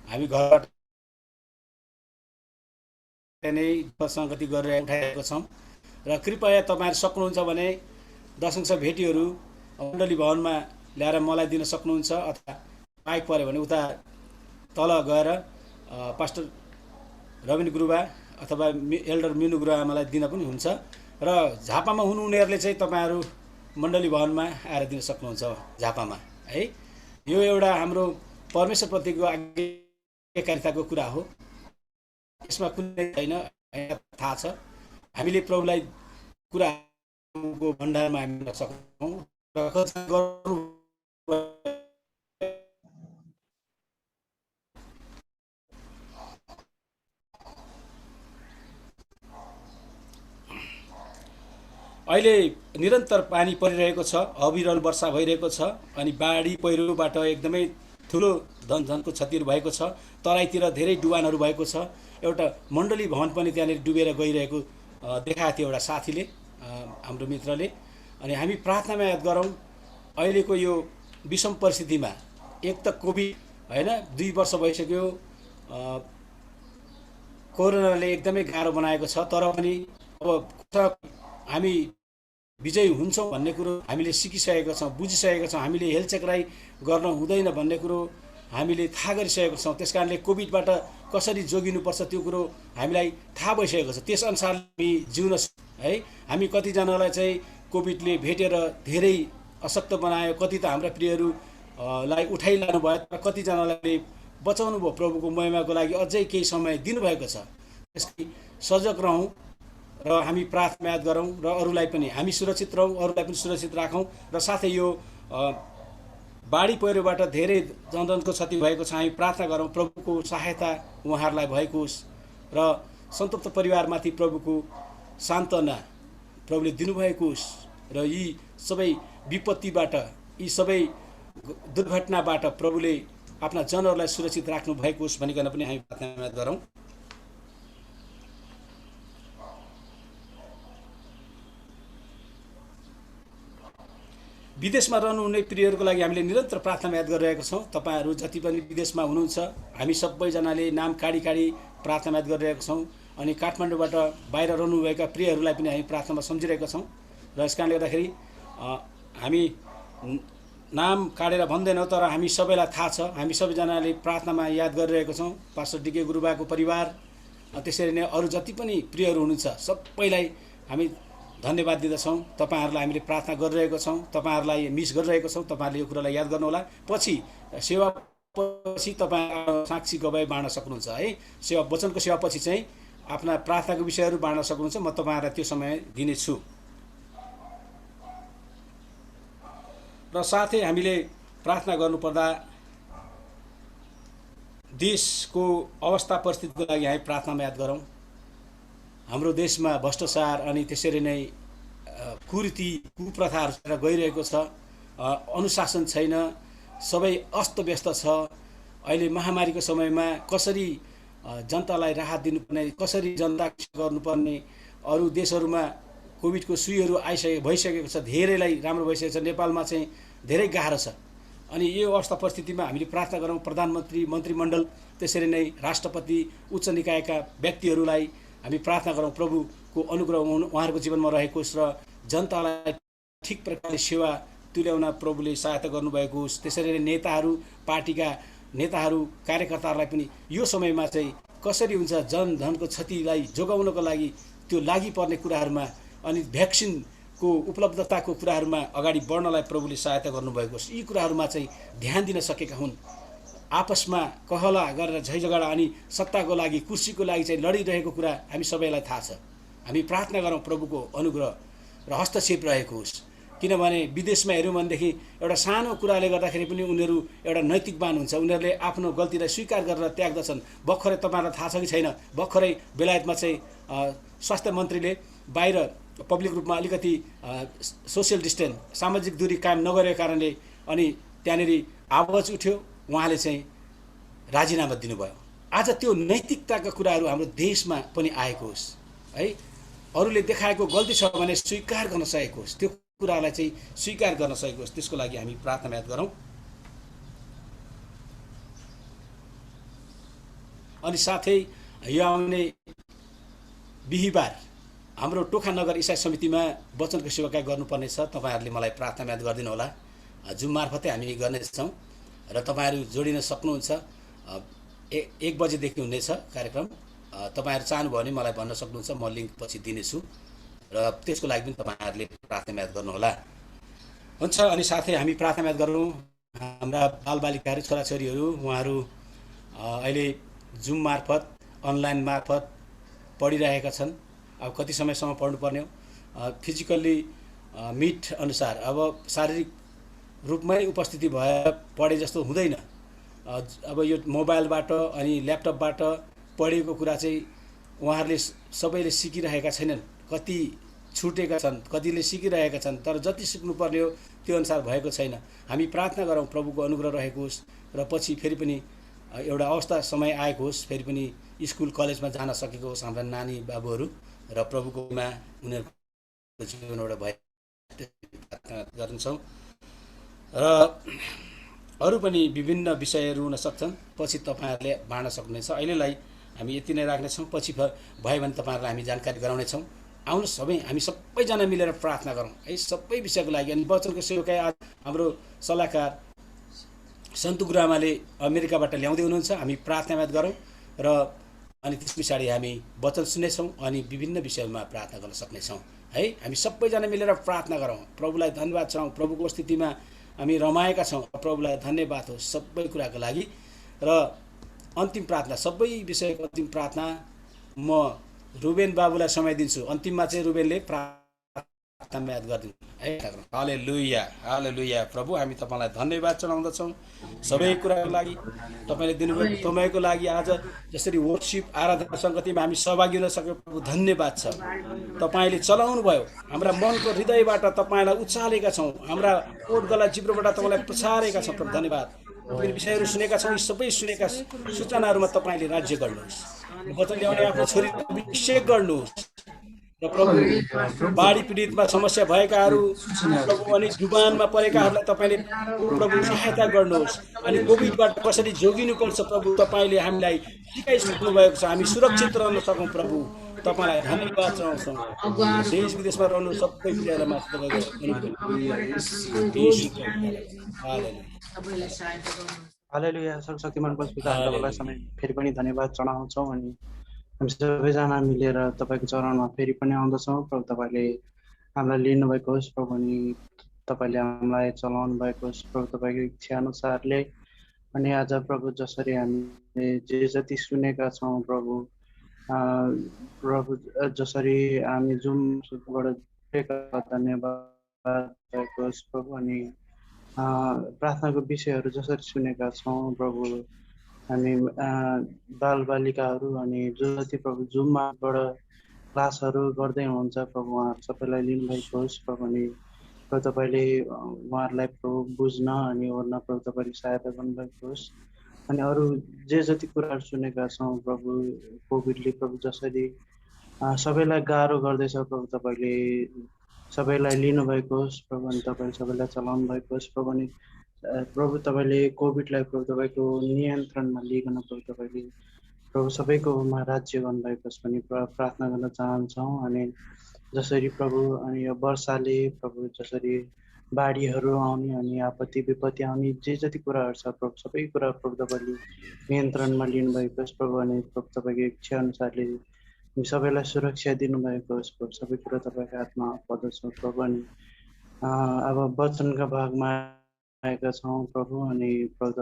हामी घरबाट नै सङ्गति गरेर उठाइरहेको छौँ। र कृपया तपाईँहरू सक्नुहुन्छ भने दशंश भेटीहरू मण्डली भवनमा ल्याएर मलाई दिन सक्नुहुन्छ, अथवा बाइक पऱ्यो भने उता तल गएर पास्टर रविन गुरुबा अथवा एल्डर मिनु गुरुआमालाई दिन पनि हुन्छ। र झापामा हुनुहुनेहरूले चाहिँ तपाईँहरू मण्डली भवनमा आएर दिन सक्नुहुन्छ झापामा है। यो एउटा हाम्रो परमेश्वरप्रतिको आज्ञाकारिताको कुरा हो। यसमा कुनै छैन, थाहा छ। हामीले प्रभुलाई कुराको भण्डारमा हामी सक्छौँ। अहिले निरन्तर पानी परिरहेको छ, अविरल वर्षा भइरहेको छ, अनि बाढी पहिरोबाट एकदमै ठुलो धनधनको क्षतिहरू भएको छ। तराईतिर धेरै डुबानहरू भएको छ। एउटा मण्डली भवन पनि त्यहाँनिर डुबेर गइरहेको देखाएको थियो एउटा साथीले, हाम्रो मित्रले। अनि हामी प्रार्थनामा याद गरौँ। अहिलेको यो विषम परिस्थितिमा एक त कोभिड होइन, 2 वर्ष भइसक्यो, कोरोनाले एकदमै गाह्रो बनाएको छ, तर पनि अब हामी विजयी हुन्छौँ भन्ने कुरो हामीले सिकिसकेका छौँ, बुझिसकेका छौँ। हामीले हेल्थ चेकराई गर्न हुँदैन भन्ने कुरो हामीले थाहा गरिसकेका छौँ। त्यस कारणले कोभिडबाट कसरी जोगिनुपर्छ त्यो कुरो हामीलाई थाहा भइसकेको छ। त्यसअनुसार हामी जिउन है। हामी कतिजनालाई चाहिँ कोभिडले भेटेर धेरै अशक्त बनायो, कति त हाम्रा प्रियहरू लाई उठाइलानु भयो, तर कतिजनालाई बचाउनु भयो। प्रभुको महिमाको लागि अझै केही समय दिनुभएको छ। त्यसकै सजग रहौँ र हामी प्रार्थना याद गरौँ र अरूलाई पनि हामी सुरक्षित रहौँ, अरूलाई पनि सुरक्षित राखौँ। र साथै यो बाढी पहिरोबाट धेरै जनधनको क्षति भएको छ। हामी प्रार्थना गरौँ प्रभुको सहायता उहाँहरूलाई भएको होस् र सन्तप्त परिवारमाथि प्रभुको सान्त्वना प्रभुले दिनुभएको होस् र यी सबै विपत्तिबाट, यी सबै दुर्घटनाबाट प्रभुले आफ्ना जनहरूलाई सुरक्षित राख्नु भएको होस् भनिकन पनि हामी प्रार्थना गरौँ। विदेशमा रहनुहुने प्रियहरूको लागि हामीले निरन्तर प्रार्थना याद गरिरहेका छौँ। तपाईँहरू जति पनि विदेशमा हुनुहुन्छ, हामी सबैजनाले नाम काढी प्रार्थना याद गरिरहेका छौँ। अनि काठमाडौँबाट बाहिर रहनुभएका प्रियहरूलाई पनि हामी प्रार्थनामा सम्झिरहेका छौँ। र यस कारणले गर्दाखेरि हामी नाम काटेर भन्दैनौँ, तर हामी सबैलाई थाहा छ। हामी सबैजनाले प्रार्थनामा याद गरिरहेका छौँ। पास्टर डिके गुरुबाको परिवार, त्यसरी नै अरू जति पनि प्रियहरू हुनुहुन्छ सबैलाई हामी धन्यवाद दिँदछौँ। तपाईँहरूलाई हामीले प्रार्थना गरिरहेको छौँ, तपाईँहरूलाई मिस गरिरहेको छौँ। तपाईँहरूले यो कुरालाई याद गर्नुहोला। पछि सेवा पछि तपाईँ साक्षी गवाई बाँड्न सक्नुहुन्छ है। सेवा वचनको सेवापछि चाहिँ आफ्ना प्रार्थनाको विषयहरू बाँड्न सक्नुहुन्छ। म तपाईँहरूलाई त्यो समय दिनेछु। र साथै हामीले प्रार्थना गर्नुपर्दा देशको अवस्था परिस्थितिको लागि हामी प्रार्थनामा याद गरौँ। हाम्रो देशमा भ्रष्टाचार अनि त्यसरी नै कुरीति कुप्रथाहरू गइरहेको छ। अनुशासन छैन, सबै अस्तव्यस्त छ। अहिले महामारीको समयमा कसरी जनतालाई राहत दिनुपर्ने, कसरी जनता गर्नुपर्ने, अरू देशहरूमा कोभिडको सुईहरू भइसकेको छ, धेरैलाई राम्रो भइसकेको छ। नेपालमा चाहिँ धेरै गाह्रो छ। अनि यो अवस्था परिस्थितिमा हामीले प्रार्थना गरौँ प्रधानमन्त्री, मन्त्रीमण्डल, त्यसरी नै राष्ट्रपति, उच्च निकायका व्यक्तिहरूलाई हामी प्रार्थना गरौँ प्रभुको अनुग्रह उहाँहरूको जीवनमा रहेको होस् र जनतालाई ठिक प्रकारले सेवा तुल्याउन प्रभुले सहायता गर्नुभएको होस्। त्यसरी नै नेताहरू, पार्टीका नेताहरू, कार्यकर्ताहरूलाई पनि यो समयमा चाहिँ कसरी हुन्छ जनधनको क्षतिलाई जोगाउनको लागि त्यो लागि पर्ने कुराहरूमा अनि भ्याक्सिनको उपलब्धताको कुराहरूमा अगाडि बढ्नलाई प्रभुले सहायता गर्नुभएको होस्। यी कुराहरूमा चाहिँ ध्यान दिन सकेका हुन्। आपसमा कहला गरेर झैझगडा अनि सत्ताको लागि, कुर्सीको लागि चाहिँ लडिरहेको कुरा हामी सबैलाई थाहा छ। हामी प्रार्थना गरौँ प्रभुको अनुग्रह र हस्तक्षेप रहेको होस्। किनभने विदेशमा हेऱ्यौँ भनेदेखि एउटा सानो कुराले गर्दाखेरि पनि उनीहरू एउटा नैतिकवान हुन्छ। उनीहरूले आफ्नो गल्तीलाई स्वीकार गरेर त्याग्दछन्। भर्खरै तपाईँहरूलाई थाहा छ कि छैन, भर्खरै बेलायतमा चाहिँ स्वास्थ्य मन्त्रीले बाहिर पब्लिक रूपमा अलिकति सोसियल डिस्टेन्स, सामाजिक दूरी कायम नगरेको कारणले अनि त्यहाँनिर आवाज उठ्यो, उहाँले चाहिँ राजीनामा दिनुभयो। आज त्यो नैतिकताका कुराहरू हाम्रो देशमा पनि आएको होस् है। अरूले देखाएको गल्ती छ भने स्वीकार गर्न सकेको होस्, त्यो कुरालाई चाहिँ स्वीकार गर्न सकेको होस्। त्यसको लागि हामी प्रार्थना याद गरौँ। अनि साथै यो आउने बिहिबार हाम्रो टोखा नगर इसाई समितिमा वचनको सेवाकाई गर्नुपर्ने छ। तपाईँहरूले मलाई प्रार्थना याद गरिदिनु होला। जुम मार्फतै हामी गर्नेछौँ र तपाईँहरू जोडिन सक्नुहुन्छ। 1 बजेदेखि हुनेछ कार्यक्रम। तपाईँहरू चाहनुभयो भने मलाई भन्न सक्नुहुन्छ, म लिङ्क पछि दिनेछु र त्यसको लागि पनि तपाईँहरूले प्रार्थना याद गर्नुहोला। हुन्छ, अनि साथै हामी प्रार्थना याद गरौँ हाम्रा बालबालिकाहरू, छोराछोरीहरू, उहाँहरू अहिले जुम मार्फत, अनलाइन मार्फत पढिरहेका छन्। अब कति समयसम्म पढ्नुपर्ने हो, फिजिकल्ली मिट अनुसार अब शारीरिक रूपमै उपस्थिति भएर पढे जस्तो हुँदैन। अब यो मोबाइलबाट अनि ल्यापटपबाट पढेको कुरा चाहिँ उहाँहरूले सबैले सिकिरहेका छैनन्। कति छुटेका छन्, कतिले सिकिरहेका छन्, तर जति सिक्नुपर्ने हो त्यो अनुसार भएको छैन। हामी प्रार्थना गरौँ प्रभुको अनुग्रह रहेको होस् र पछि फेरि पनि एउटा अवस्था समय आएको होस्, फेरि पनि स्कुल कलेजमा जान सकेको होस् हाम्रा नानी बाबुहरू र प्रभुकोमा उनीहरूको जीवनबाट भए गर्छौँ। र अरू पनि विभिन्न विषयहरू हुन सक्छन्, पछि तपाईँहरूले बाँड्न सक्नुहुनेछ। अहिलेलाई हामी यति नै राख्नेछौँ। पछि भयो भने तपाईँहरूलाई हामी जानकारी गराउनेछौँ। आउनुहोस् हामी सबैजना मिलेर प्रार्थना गरौँ है सबै विषयको लागि। अनि वचनको सेवकाई हाम्रो सल्लाहकार सन्तु गुरुआमाले अमेरिकाबाट ल्याउँदै हुनुहुन्छ। हामी प्रार्थनावाद गरौँ र अनि त्यस पछाडि हामी वचन सुन्नेछौँ अनि विभिन्न विषयमा प्रार्थना गर्न सक्नेछौँ है। हामी सबैजना मिलेर प्रार्थना गरौँ, प्रभुलाई धन्यवाद चढाउँ। प्रभुको स्थितिमा हामी रमाएका छौँ। प्रभुलाई धन्यवाद हो सबै कुराको लागि। र अन्तिम प्रार्थना, सबै विषयको अन्तिम प्रार्थना म रुबेन बाबुलाई समय दिन्छु। अन्तिममा चाहिँ रुबेनले प्रार्थना याद गरिदिनु है। हालेलुया हालेलुया। प्रभु हामी तपाईँलाई धन्यवाद चढाउँदछौँ सबै कुराको लागि। तपाईँले दिनुभएको तपाईँको लागि आज जसरी वर्शिप आराधना सङ्गतिमा हामी सहभागी हुन सक्यौँ प्रभु धन्यवाद छ। तपाईँले चलाउनु भयो, हाम्रा मनको हृदयबाट तपाईँलाई उचालेका छौँ, हाम्रा ओठ गला जिब्रोबाट तपाईँलाई प्रसारेका छौँ प्रभु धन्यवाद। विभिन्न विषयहरू सुनेका छौँ, यी सबै सुनेका सूचनाहरूमा तपाईँले राज्य गर्नुहोस्। वचन ल्याउने आफ्नो छोरीको अभिषेक गर्नुहोस् र प्रभु बाढी पीडितमा समस्या भएकाहरू प्रभु अनि डुबानमा परेकाहरूलाई तपाईँले प्रभु सहायता गर्नुहोस्। अनि कोभिडबाट कसरी जोगिनुपर्छ प्रभु तपाईँले हामीलाई सिकाइसक्नु भएको छ। हामी सुरक्षित रहन सकौँ प्रभु तपाईँलाई धन्यवाद चढाउँछौँ। देश विदेशमा रहनु सबै विषयमा हालेलुया। सर्वशक्तिमान परम पिता तपाईँलाई समय फेरि पनि धन्यवाद चढाउँछौँ। अनि हामी सबैजना मिलेर तपाईँको चरणमा फेरि पनि आउँदछौँ। प्रभु तपाईँले हामीलाई लिनुभएको होस् प्रभु, अनि तपाईँले हामीलाई चलाउनु भएको होस् प्रभु तपाईँको इच्छा अनुसारले। अनि आज प्रभु जसरी हामीले जे जति सुनेका छौँ प्रभु प्रभु जसरी हामी जुमबाट धन्यवाद भएको होस् प्रभु। अनि प्रार्थनाको विषयहरू जसरी सुनेका छौँ प्रभु, हामी बालबालिकाहरू अनि जो जति प्रभु जुमबाट क्लासहरू गर्दै हुनुहुन्छ प्रभु उहाँहरू सबैलाई लिनुभएको होस् प्रभु। अनि प्रभु तपाईँले उहाँहरूलाई प्रभु बुझ्न अनि ओर्न प्रभु तपाईँले सहायता गर्नुभएको होस्। अनि अरू जे जति कुराहरू सुनेका छौँ प्रभु, कोभिडले प्रभु जसरी सबैलाई गाह्रो गर्दैछ प्रभु तपाईँले सबैलाई लिनुभएको होस् प्रभु। अनि तपाईँले सबैलाई चलाउनु भएको होस् प्रभु। अनि प्रभु तपाईँले कोभिडलाई प्रभु तपाईँको नियन्त्रणमा लिइकन प्रभु तपाईँले प्रभु सबैकोमा राज्य गर्नुभएको होस् भनी प्रार्थना गर्न चाहन्छौँ। अनि जसरी प्रभु अनि यो वर्षाले प्रभु जसरी बाढीहरू आउने अनि आपत्ति विपत्ति आउने जे जति कुराहरू छ प्रभु सबै कुरा प्रभु तपाईँले नियन्त्रणमा लिनुभएको होस् प्रभु। अनि प्रभु तपाईँको इच्छा अनुसारले सबैलाई सुरक्षा दिनुभएको होस् प्रभु। सबै कुरा तपाईँको हातमा पर्दछौँ प्रभु। अनि अब वचनका भागमा आएका छौँ प्रभु। अनि प्रभु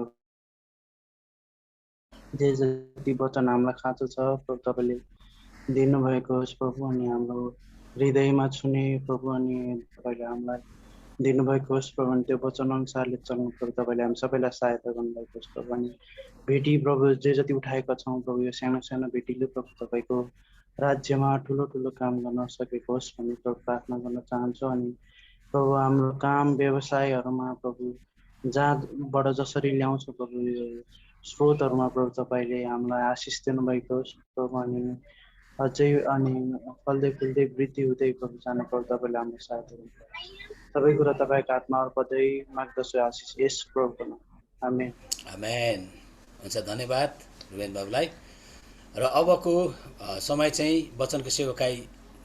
जे जति वचन हामीलाई खाँचो छ प्रभु तपाईँले दिनुभएको होस् प्रभु। अनि हाम्रो हृदयमा छुने प्रभु अनि तपाईँले हामीलाई दिनुभएको होस् प्रभु। अनि त्यो वचन अनुसारले चल्नु प्रभु तपाईँले हामी सबैलाई सहायता गर्नुभएको होस् प्रभु। अनि भेटी प्रभु जे जति उठाएका छौँ प्रभु यो सानो सानो भेटीले प्रभु तपाईँको राज्यमा ठुलो ठुलो काम गर्न सकेको होस् भन्ने प्रभु प्रार्थना गर्न चाहन्छु। अनि प्रभु हाम्रो काम व्यवसायहरूमा प्रभु जहाँबाट जसरी ल्याउँछौँ प्रभु यो स्रोतहरूमा प्रभु तपाईँले हामीलाई आशिष दिनुभएको होस् प्रभु। अनि अझै अनि फल्दै फुल्दै वृद्धि हुँदै प्रभु जानु प्रभु तपाईँले हाम्रो सहायता गर्नु सबै कुरा तपाईँको हातमा अर्पदै माग्दछु आशिष यस प्रभुको नाममा आमेन आमेन। हुन्छ धन्यवाद रुबेन बाबुलाई। र अबको समय चाहिँ वचनको सेवकाई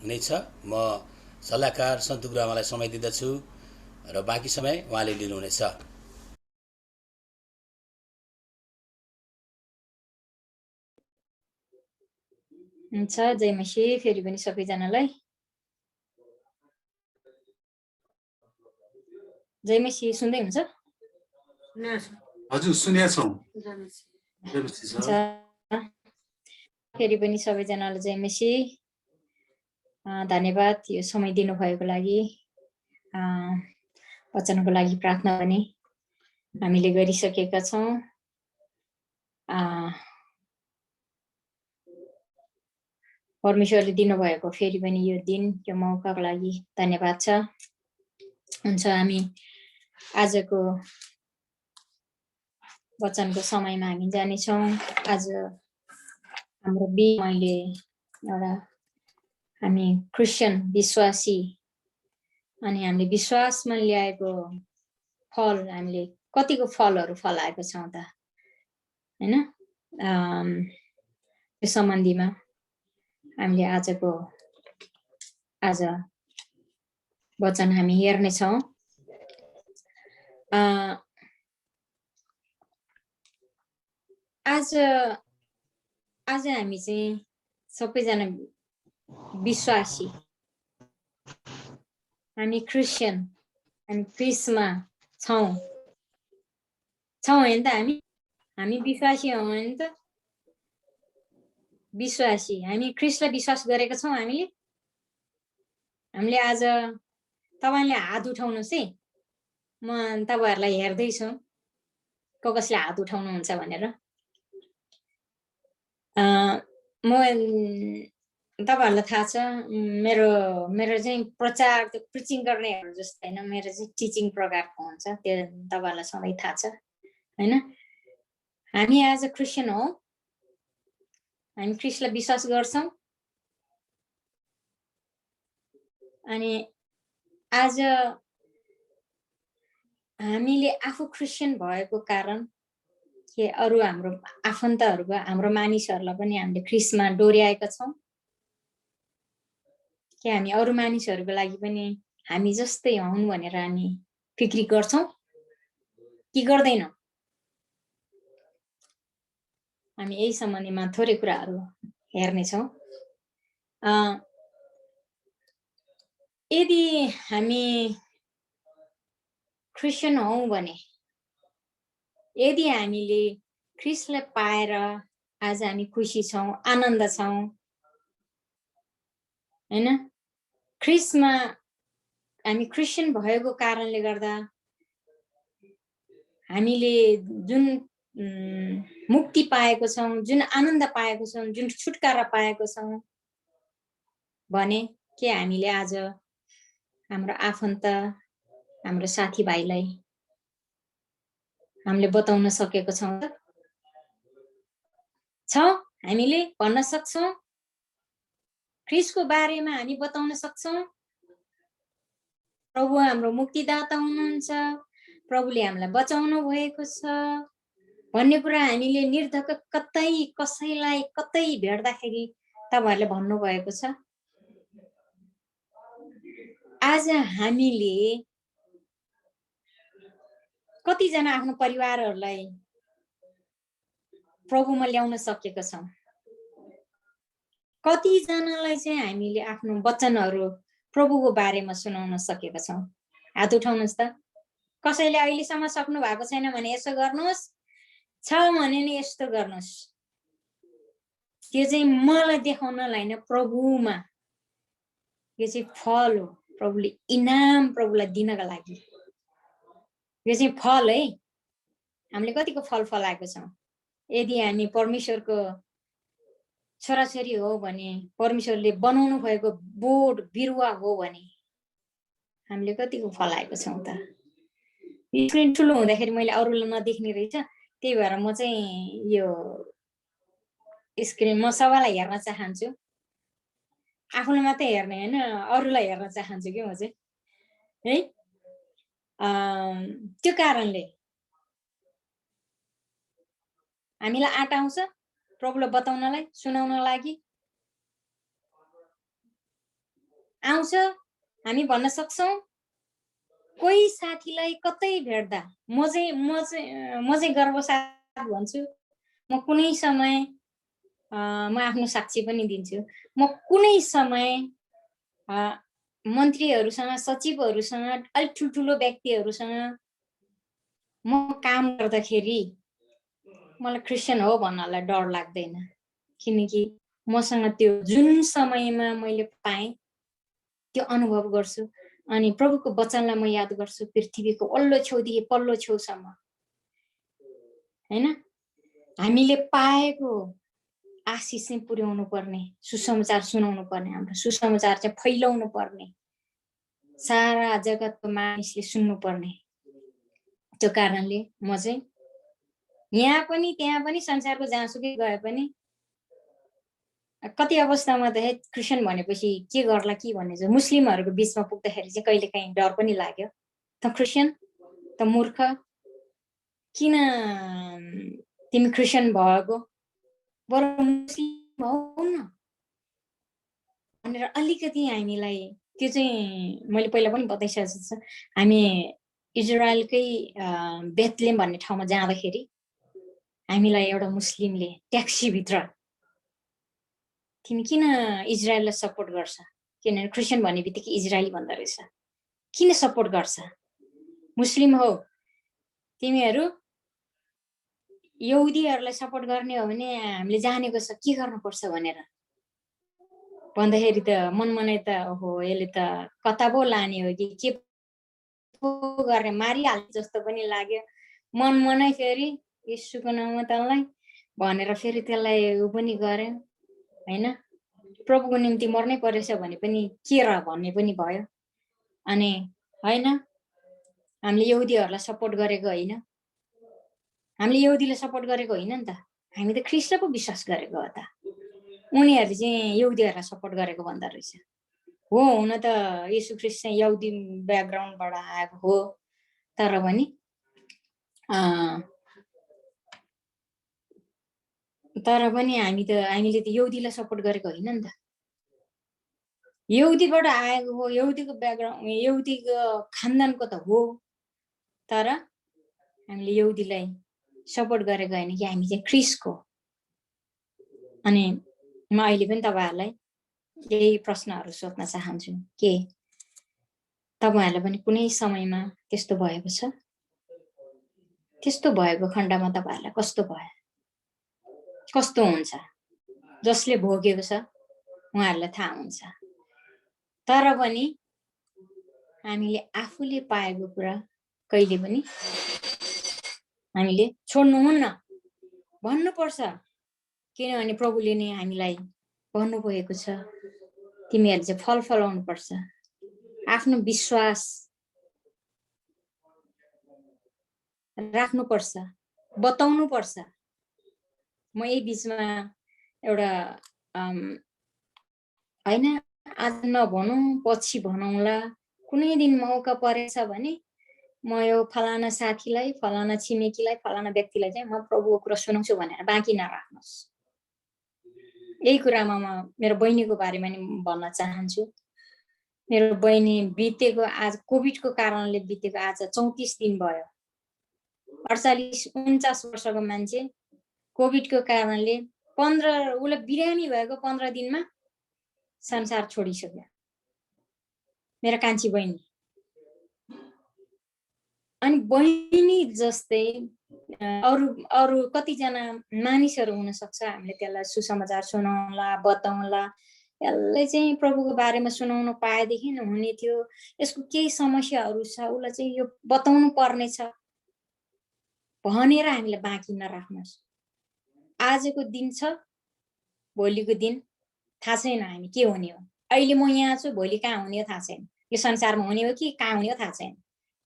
हुनेछ। म सल्लाहकार सन्तु गुरुआमालाई समय दिँदछु र बाँकी समय उहाँले लिनुहुनेछ। हुन्छ, जय मसी फेरि पनि सबैजनालाई। जय मसी सुन्दै हुन्छ? हजुर सुनेका छौँ। फेरि पनि सबैजनालाई जय मसी। धन्यवाद यो समय दिनुभएको लागि। वचनको लागि प्रार्थना पनि हामीले गरिसकेका छौँ। परमेश्वरले दिनुभएको फेरि पनि यो दिन यो मौकाको लागि धन्यवाद छ। हुन्छ, हामी आजको वचनको समयमा हामी जानेछौँ। आज हाम्रो मैले एउटा हामी क्रिस्चियन विश्वासी अनि हामीले विश्वासमा ल्याएको फल हामीले कतिको फलहरू फलाएको छौँ त, हैन? यो सम्बन्धीमा हामीले आज वचन हामी हेर्नेछौँ। आज हामी चाहिँ सबैजना विश्वासी, हामी क्रिस्चियन, हामी क्रिस्टमा छौँ हैन त? हामी विश्वासी हौँ हैन त? विश्वासी, हामी क्रिस्टलाई विश्वास गरेका छौँ। हामीले आज तपाईले हात उठाउनुहोस् है, म तपाईहरुलाई हेर्दैछु कसले हात उठाउनुहुन्छ भनेर। म तपाईहरुलाई थाहा छ मेरो चाहिँ प्रचार त्यो प्रिचिङ गर्नेहरु जस्तो हैन, मेरो चाहिँ टिचिङ प्रकारको हुन्छ, त्यो तपाईहरुलाई सधैँ थाहा छ हैन। हामी आज क्रिस्चियन हौ, हामी क्रिस्टलाई विश्वास गर्छौं। अनि आज हामीले आफू क्रिस्चियन भएको कारण के अरु हाम्रो आफन्तहरुको, हाम्रो मानिसहरुलाई पनि हामीले क्रिस्टमा डोर्याएका छौं के हामी अरु मानिसहरुको लागि पनि हामी जस्तै हौं भनेर हामी फिक्री गर्छौं कि गर्दैनौं? हामी यही सम्बन्धमा थोरै कुराहरु हेर्नेछौं। यदि हामी क्रिस्चियन हौं भने, यदि हामीले क्रिस्टलाई पाएर आज हामी खुसी छौं, आनन्द छौं हैन, क्रिस्टमा हामी क्रिस्चियन भएको कारणले गर्दा हामीले जुन मुक्ति पाएको छौं, जुन आनन्द पाएको छौं, जुन छुटकारा पाएको छौं भने के हामीले आज हाम्रो आफन्त, हाम्रो साथीभाइलाई हामीले बताउन सकेको छौं त? हामीले भन्न सक्छौं, क्रिस्टको बारेमा हामी बताउन सक्छौं, प्रभु हाम्रो मुक्तिदाता हुनुहुन्छ, प्रभुले हामीलाई बचाउनु भएको छ भन्ने कुरा हामीले निर्धक्क कतै कसैलाई कतै भेट्दाखेरि तपाईहरुले भन्नु भएको छ? आज हामीले कति जना आफ्नो परिवारहरुलाई प्रभुमा ल्याउन सकेका छौं? कति जनालाई चाहिँ हामीले आफ्नो वचनहरु प्रभुको बारेमा सुनाउन सकेका छौं? हात उठाउनुस् त। कसैले अहिलेसम्म सक्नु भएको छैन भने यसो गर्नुस्, छ भने नि यस्तो गर्नुस्। त्यो चाहिँ मलाई देखाउनलाई हैन, प्रभुमा यो चाहिँ फल हो, प्रभुले इनाम प्रभुलाई दिनका लागि यो चाहिँ फल है। हामीले कतिको फल फलाएको छौं? यदि हामी परमेश्वरको छोराछोरी हो भने, परमेश्वरले बनाउनु भएको बोट बिरुवा हो भने हामीले कतिको फलाएको छौं त? स्क्रिन ठुलो हुँदाखेरि मैले अरूलाई नदेख्ने रहेछ, त्यही भएर म चाहिँ यो स्क्रिन म सबैलाई हेर्न चाहन्छु, आफूलाई मात्रै हेर्ने हैन, अरूलाई हेर्न चाहन्छु के म चाहिँ है। त्यो कारणले हामीलाई आँट आउँछ प्रभुलाई बताउनलाई, सुनाउन लागि आउँछ। हामी भन्न सक्छौं, कोही साथीलाई कतै भेट्दा म चाहिँ गर्वसाथ भन्छु, म कुनै समय म आफ्नो साक्षी पनि दिन्छु, म कुनै समय मन्त्रीहरुसँग, सचिवहरुसँग, अलि ठुल्ठुलो व्यक्तिहरुसँग म काम गर्दाखेरि मलाई क्रिस्चियन हो भन्नलाई डर लाग्दैन, किनकि मसँग त्यो जुन समयमा मैले पाएँ त्यो अनुभव गर्छु अनि प्रभुको वचनलाई म याद गर्छु, पृथ्वीको वल्लो छेउदेखि पल्लो छेउसम्म हैन। हामीले पाएको आशिष चाहिँ पुर्याउनु पर्ने, सुसमाचार सुनाउनु पर्ने, हाम्रो सुसमाचार चाहिँ फैलाउनु पर्ने, सारा जगतको मानिसले सुन्नु पर्ने। त्यो कारणले म चाहिँ यहाँ पनि त्यहाँ पनि संसारको जहाँसुकै गए पनि कति अवस्थामा त क्रिस्चियन भनेपछि के गर्ला कि भन्ने चाहिँ मुस्लिमहरुको बीचमा पुग्दाखेरि चाहिँ कहिलेकाहीँ डर पनि लाग्यो, त क्रिस्चियन त मूर्ख, किन तिमी क्रिस्चियन भएको? बरु मुस्लिम हौ न भनेर अलिकति हामीलाई त्यो चाहिँ मैले पहिला पनि बताइसकेको छु। हामी इजरायलकै बेथलेम भन्ने ठाउँमा जाँदाखेरि हामीलाई एउटा मुस्लिमले ट्याक्सीभित्र तिमी किन इजरायललाई सपोर्ट गर्छ, किनभने क्रिस्चियन भन्ने बित्तिकै इजरायली भन्दो रहेछ, किन सपोर्ट गर्छ, मुस्लिम हो तिमीहरू, यहुदीहरूलाई सपोर्ट गर्ने हो भने हामीले जानेको छ के गर्नुपर्छ भनेर भन्दाखेरि त मनमनै त ओहो यसले त कता पो लाने हो कि के पो गरेर मारिहाल्ने जस्तो पनि लाग्यो। मनमनै फेरि यीशुको नाममा तँलाई भनेर फेरि त्यसलाई उ पनि गर्यो हैन, प्रभुको निम्ति मर्नै परेछ भने पनि के र भन्ने पनि भयो। अनि हैन हामीले यहुदीहरूलाई सपोर्ट गरेको होइन, हामीले यहुदीले सपोर्ट गरेको होइन नि त, हामी त ख्रीष्ट पो विश्वास गरेको हो त, उनीहरूले चाहिँ यहुदीहरूलाई सपोर्ट गरेको भन्दो रहेछ। हो हुन त यीशु ख्रीष्ट चाहिँ यहुदी ब्याकग्राउन्डबाट आएको हो, तर पनि हामीले त यहुदीलाई सपोर्ट गरेको होइन नि त, यहुदीबाट आएको हो, यहुदीको ब्याकग्राउन्ड यहुदीको खानदानको त हो, तर हामीले यहुदीलाई सपोर्ट गरेको होइन कि हामी चाहिँ ख्रीष्टको। अनि म अहिले पनि तपाईँहरूलाई यही प्रश्नहरू सोध्न चाहन्छु के तपाईँहरूलाई पनि कुनै समयमा त्यस्तो भएको छ? त्यस्तो भएको खण्डमा तपाईँहरूलाई कस्तो भयो, कस्तो हुन्छ? जसले भोगेको छ उहाँहरूलाई थाहा हुन्छ। तर पनि हामीले आफूले पाएको कुरा कहिले पनि हामीले छोड्नुहुन्न, भन्नुपर्छ, किनभने प्रभुले नै हामीलाई भन्नुभएको छ तिमीहरूले चाहिँ फल फलाउनु पर्छ, आफ्नो विश्वास राख्नुपर्छ, बताउनु पर्छ। म यही बिचमा एउटा हैन आज नभनौँ पछि भनौँला, कुनै दिन मौका परेछ भने म यो फलाना साथीलाई, फलाना छिमेकीलाई, फलाना व्यक्तिलाई चाहिँ म प्रभुको कुरा सुनाउँछु भनेर बाँकी नराख्नुहोस्। यही कुरामा म मेरो बहिनीको बारेमा नि भन्न चाहन्छु। मेरो बहिनी बितेको आज कोभिडको कारणले बितेको आज 34 दिन भयो। 48-49 वर्षको मान्छे कोभिडको कारणले 15 उसलाई बिरामी भएको 15 दिनमा संसार छोडिसक्यो, मेरो कान्छी बहिनी। अनि बहिनी जस्तै अरू कतिजना मानिसहरू हुन सक्छ, हामीले त्यसलाई सुसमाचार सुनाउला, बताउला, यसलाई चाहिँ प्रभुको बारेमा सुनाउन पाएदेखि हुने थियो, यसको केही समस्याहरू छ उसलाई चाहिँ यो बताउनु पर्ने छ भनेर हामीले बाँकी नराख्नुहोस्। आजको दिन छ, भोलिको दिन थाहा छैन हामी के हुने हो। अहिले म यहाँ छु, भोलि कहाँ हुने हो थाहा छैन, यो संसारमा हुने हो कि कहाँ हुने हो थाहा छैन।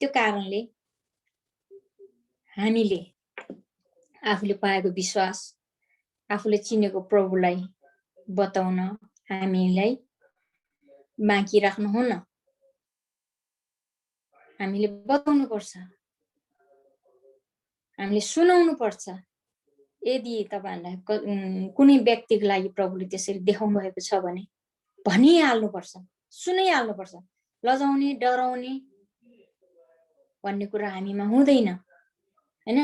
त्यो कारणले हामीले आफूले पाएको विश्वास, आफूले चिनेको प्रभुलाई बताउन हामीलाई बाँकी राख्नुहुन्न, हामीले बताउनु पर्छ, हामीले सुनाउनु पर्छ। यदि तपाईहरुलाई कुनै व्यक्तिको लागि प्रभुले त्यसरी देखाउनु भएको छ भने भनिहाल्नु पर्छ, सुनाइहाल्नु पर्छ। लजाउने, डराउने भन्ने कुरा हामीमा हुँदैन, हैन?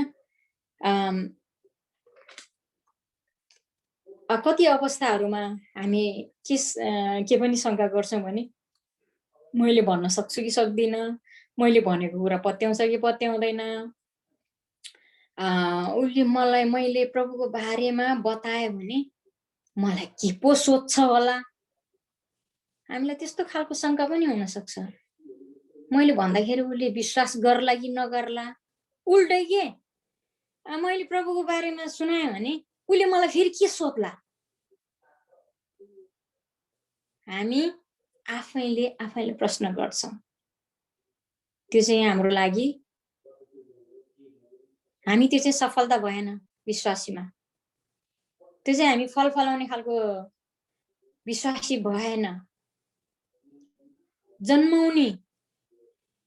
कति अवस्थाहरूमा हामी के पनि शंका गर्छौं भने मैले भन्न सक्छु कि सक्दिन, मैले भनेको कुरा पत्याउँछ कि पत्याउँदैन, उसले मलाई मैले प्रभुको बारेमा बताए भने मलाई के पो सोच्छ होला। हामीलाई त्यस्तो खालको शंका पनि हुन सक्छ। मैले भन्दाखेरि उसले विश्वास गर्ला कि नगर्ला, उल्टै के मैले प्रभुको बारेमा सुनाए भने उसले मलाई फेरि के सोध्ला। हामी आफैले प्रश्न गर्छौं। त्यो चाहिँ हाम्रो लागि हामी त्यो चाहिँ सफलता भएन विश्वासीमा। त्यो चाहिँ हामी फल फलाउने खालको विश्वासी भएन। जन्माउने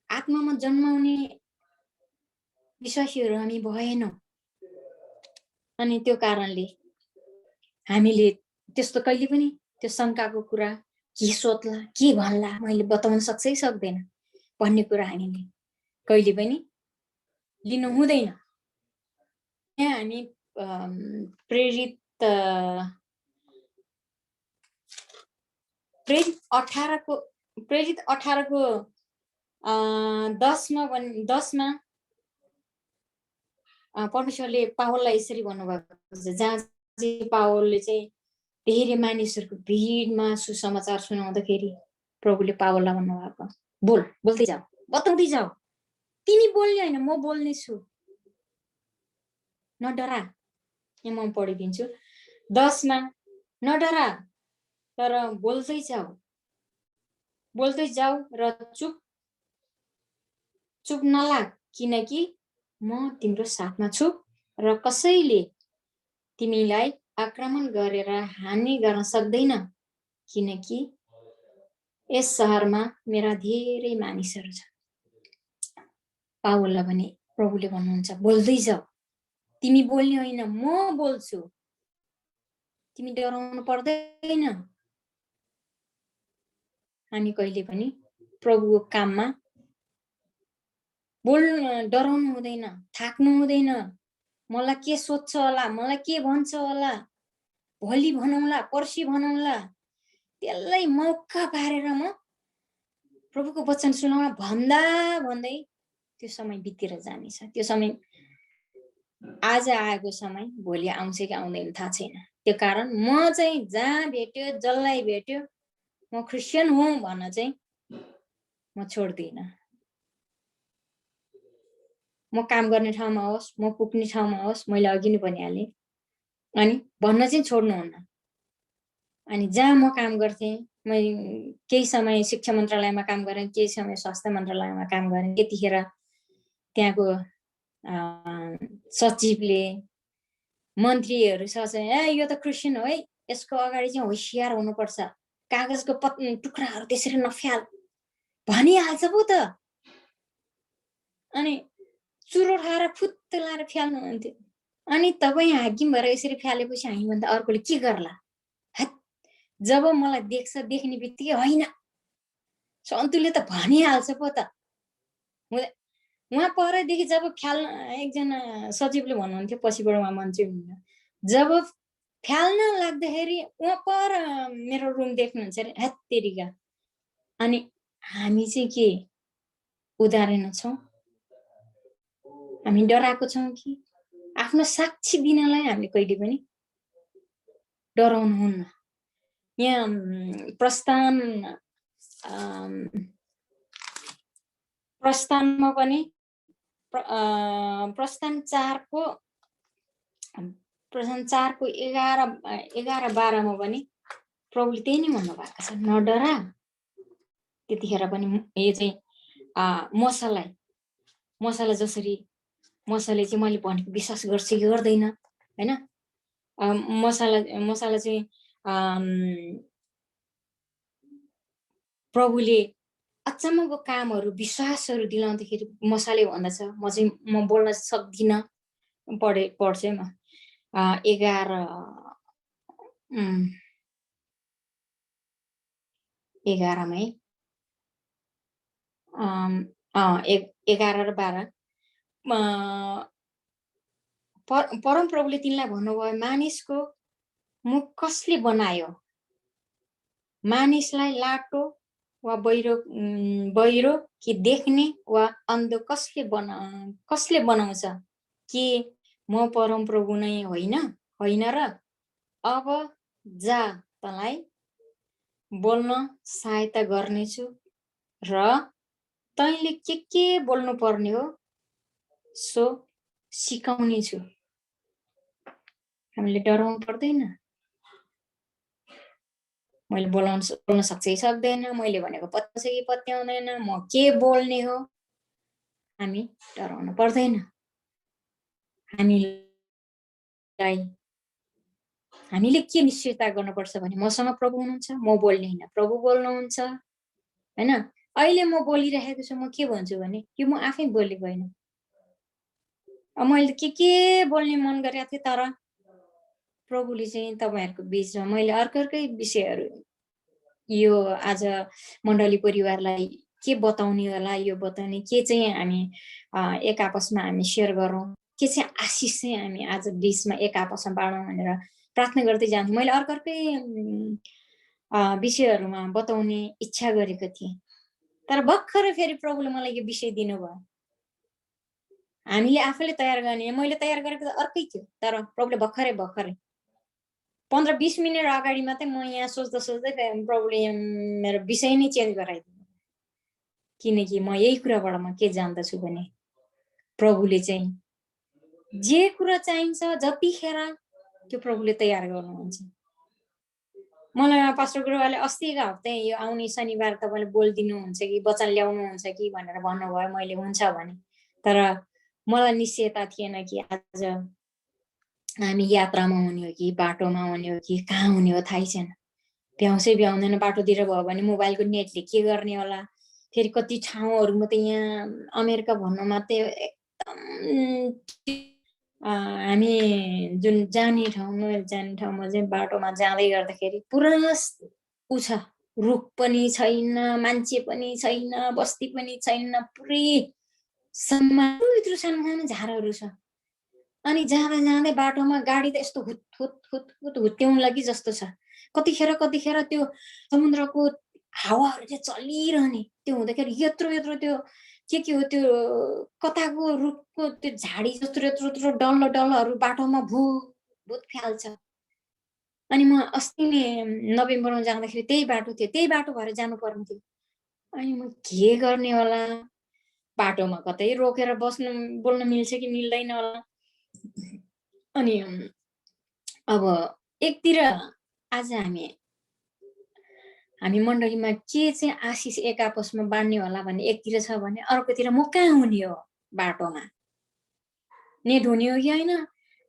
आत्मामा जन्माउने विश्वासीहरू हामी भएनौं। अनि त्यो कारणले हामीले त्यस्तो कहिले पनि त्यो शङ्काको कुरा के सोध्ला के भन्ला मैले बताउन सक्छै सक्दैन भन्ने कुरा हामीले कहिले पनि लिनु हुँदैन। यहाँ हामी प्रेरित 18 को 10 मा परमेश्वरले पावललाई यसरी भन्नुभएको छ, जहाँ चाहिँ पावलले चाहिँ धेरै मानिसहरूको भिडमा सुसमाचार सुनाउँदाखेरि प्रभुले पावललाई भन्नुभएको, बोल्दै जाऊ, बताउँदै जाऊ, तिमी बोल्ने होइन म बोल्ने छु, नडरा। यहाँ म पढिदिन्छु 10 मा, नडरा तर बोल्दै जाऊ र चुप नलाग, किनकि म तिम्रो साथमा छु र कसैले तिमीलाई आक्रमण गरेर हानि गर्न सक्दैन, किनकि यस शहरमा मेरा धेरै मानिसहरू छन्। पावललाई भने प्रभुले भन्नुहुन्छ बोल्दै जाऊ, तिमी बोल्ने होइन म बोल्छु, तिमी डराउनु पर्दैन। हामी कहिले पनि प्रभुको काममा डराउनु हुँदैन, थाक्नु हुँदैन। मलाई के सोध्छ होला, मलाई के भन्छ होला, भोलि भनौँला पर्सि भनौँला, त्यसलाई मौका पारेर म प्रभुको वचन सुनाउन भन्दै त्यो समय बितेर जानेछ। त्यो समय आज आएको समय भोलि आउँछ कि आउँदैन थाहा छैन। त्यो कारण म चाहिँ जहाँ भेट्यो जसलाई भेट्यो म क्रिस्चियन हुँ भन्न चाहिँ म छोड्दिनँ। म काम गर्ने ठाउँमा होस्, म पुग्ने ठाउँमा होस्, मैले अघि नै भनिहालेँ, अनि भन्न चाहिँ छोड्नुहुन्न। अनि जहाँ म काम गर्थेँ, मैले केही समय शिक्षा मन्त्रालयमा काम गरेँ, केही समय स्वास्थ्य मन्त्रालयमा काम गरेँ। त्यतिखेर त्यहाँको सचिवले मन्त्रीहरू ए यो त क्रिस्चियन हो है, यसको अगाडि चाहिँ होसियार हुनुपर्छ, कागजको टुक्राहरू त्यसरी नफ्याल भनिहाल्छ पो त। अनि चुरो खाएर फुत्त लाएर फ्याल्नुहुन्थ्यो। अनि तपाईँ हाकिम भएर यसरी फ्यालेपछि हामीभन्दा अर्कोले के गर्ला? जब मलाई देख्ने बित्तिकै होइन सन्तुले त भनिहाल्छ पो त। उहाँ परदेखि जब फ्याल्न, एकजना सचिवले भन्नुहुन्थ्यो, पछिबाट उहाँ मन्त्री हुनुहुन्थ्यो, जब फ्याल्न लाग्दाखेरि उहाँ पर मेरो रुम देख्नुहुन्छ अरे, हत्तेरिका। अनि हामी चाहिँ के उदाहरण छौँ? हामी डराएको छौँ कि? आफ्नो साक्षी दिनलाई हामीले कहिले पनि डराउनुहुन्न। यहाँ प्रस्थानमा पनि प्रस्थान 4को 11-12 मा पनि प्रभुले त्यही नै भन्नुभएको छ, नडरा। त्यतिखेर पनि यो चाहिँ मसालाई जसरी मसाले चाहिँ मैले भनेको विश्वास गर्छ कि गर्दैन हैन, मसाला चाहिँ प्रभुले अचम्मको कामहरू विश्वासहरू दिलाउँदाखेरि मसाले भन्दछ, म बोल्न सक्दिनँ, पढ्छु म 11 मै 11 र 12 परम प्रभुले तिनलाई भन्नुभयो, मानिसको मुख कसले बनायो? मानिसलाई लाटो वा बहिरो कि देख्ने वा अन्धो कसले बनाउँछ? के म परम प्रभु नै होइन र? अब जा, तँलाई बोल्न सहायता गर्नेछु र तैँले के बोल्नु पर्ने हो सो सिकाउने छु। हामीले डराउनु पर्दैन। मैले बोल्न सक्छ कि सक्दैन, मैले भनेको पत्याउँछ कि पत्याउँदैन, म के बोल्ने हो, हामी डराउनु पर्दैन। हामीले के निश्चयता गर्नुपर्छ भने मसँग प्रभु हुनुहुन्छ, म बोल्ने होइन प्रभु बोल्नुहुन्छ हैन। अहिले म बोलिरहेको छु, म के भन्छु भने यो म आफै बोलेको होइन, मैले के बोल्ने मन गरेको थिएँ, तर प्रभुले चाहिँ तपाईँहरूको बिचमा मैले अर्कै विषयहरू यो आज मण्डली परिवारलाई के बताउने होला, यो बताउने के चाहिँ हामी एक आपसमा हामी सेयर गरौँ, के चाहिँ आशिष चाहिँ हामी आज बिचमा एक आपसमा बाँडौँ भनेर प्रार्थना गर्दै जान्थेँ। मैले अर्कै विषयहरूमा बताउने इच्छा गरेको थिएँ, तर भर्खरै फेरि प्रभुले मलाई यो विषय दिनुभयो। हामीले आफैले तयार गर्ने, मैले तयार गरेको त अर्कै थियो, तर प्रभुले भर्खरै 15-20 मिनट अगाडि मात्रै म यहाँ सोच्दै प्रभुले मेरो विषय नै चेन्ज गराइदिनु। किनकि म यही कुराबाट म के जान्दछु भने प्रभुले चाहिँ जे कुरा चाहिन्छ जतिखेर त्यो प्रभुले तयार गर्नुहुन्छ। मलाई पास्टर गुरुवाले अस्तिको हप्ता यो आउने शनिबार तपाईँले बोलिदिनुहुन्छ कि वचन ल्याउनुहुन्छ कि भनेर भन्नुभयो। मैले हुन्छ भने, तर मलाई निश्चयता थिएन कि आज हामी यात्रामा हुने हो कि बाटोमा हुने हो कि कहाँ हुने हो थाहै छैन। भ्याउँछै भ्याउँदैन, बाटोतिर भयो भने मोबाइलको नेटले के गर्ने होला। फेरि कति ठाउँहरूमा त यहाँ अमेरिका भन्नु मात्रै एकदम हामी जुन जाने ठाउँमा चाहिँ बाटोमा जाँदै गर्दाखेरि पुरा उ छ, रुख पनि छैन, मान्छे पनि छैन, बस्ती पनि छैन, पुरै यत्रो सानो झारहरू छ। अनि जाँदै बाटोमा गाडी त यस्तो हुत्याउनु लागि जस्तो छ। कतिखेर त्यो समुद्रको हावाहरू चाहिँ चलिरहने, त्यो हुँदाखेरि यत्रो त्यो के हो त्यो कताको रुखको त्यो झाडी जस्तो यत्रो डल्लोहरू बाटोमा भूत फ्याल्छ। अनि म अस्ति नै नोभेम्बरमा जाँदाखेरि त्यही बाटो थियो, त्यही बाटो भएर जानु पर्ने थियो। अनि म के गर्ने होला, बाटोमा कतै रोकेर बोल्न मिल्छ कि मिल्दैन होला। अनि अब एकतिर आज हामी मण्डलीमा के चाहिँ आशिष एक आपसमा बाँड्ने होला भन्ने एकतिर छ भने अर्कोतिर म कहाँ हुने हो, बाटोमा नेट हुने हो कि होइन,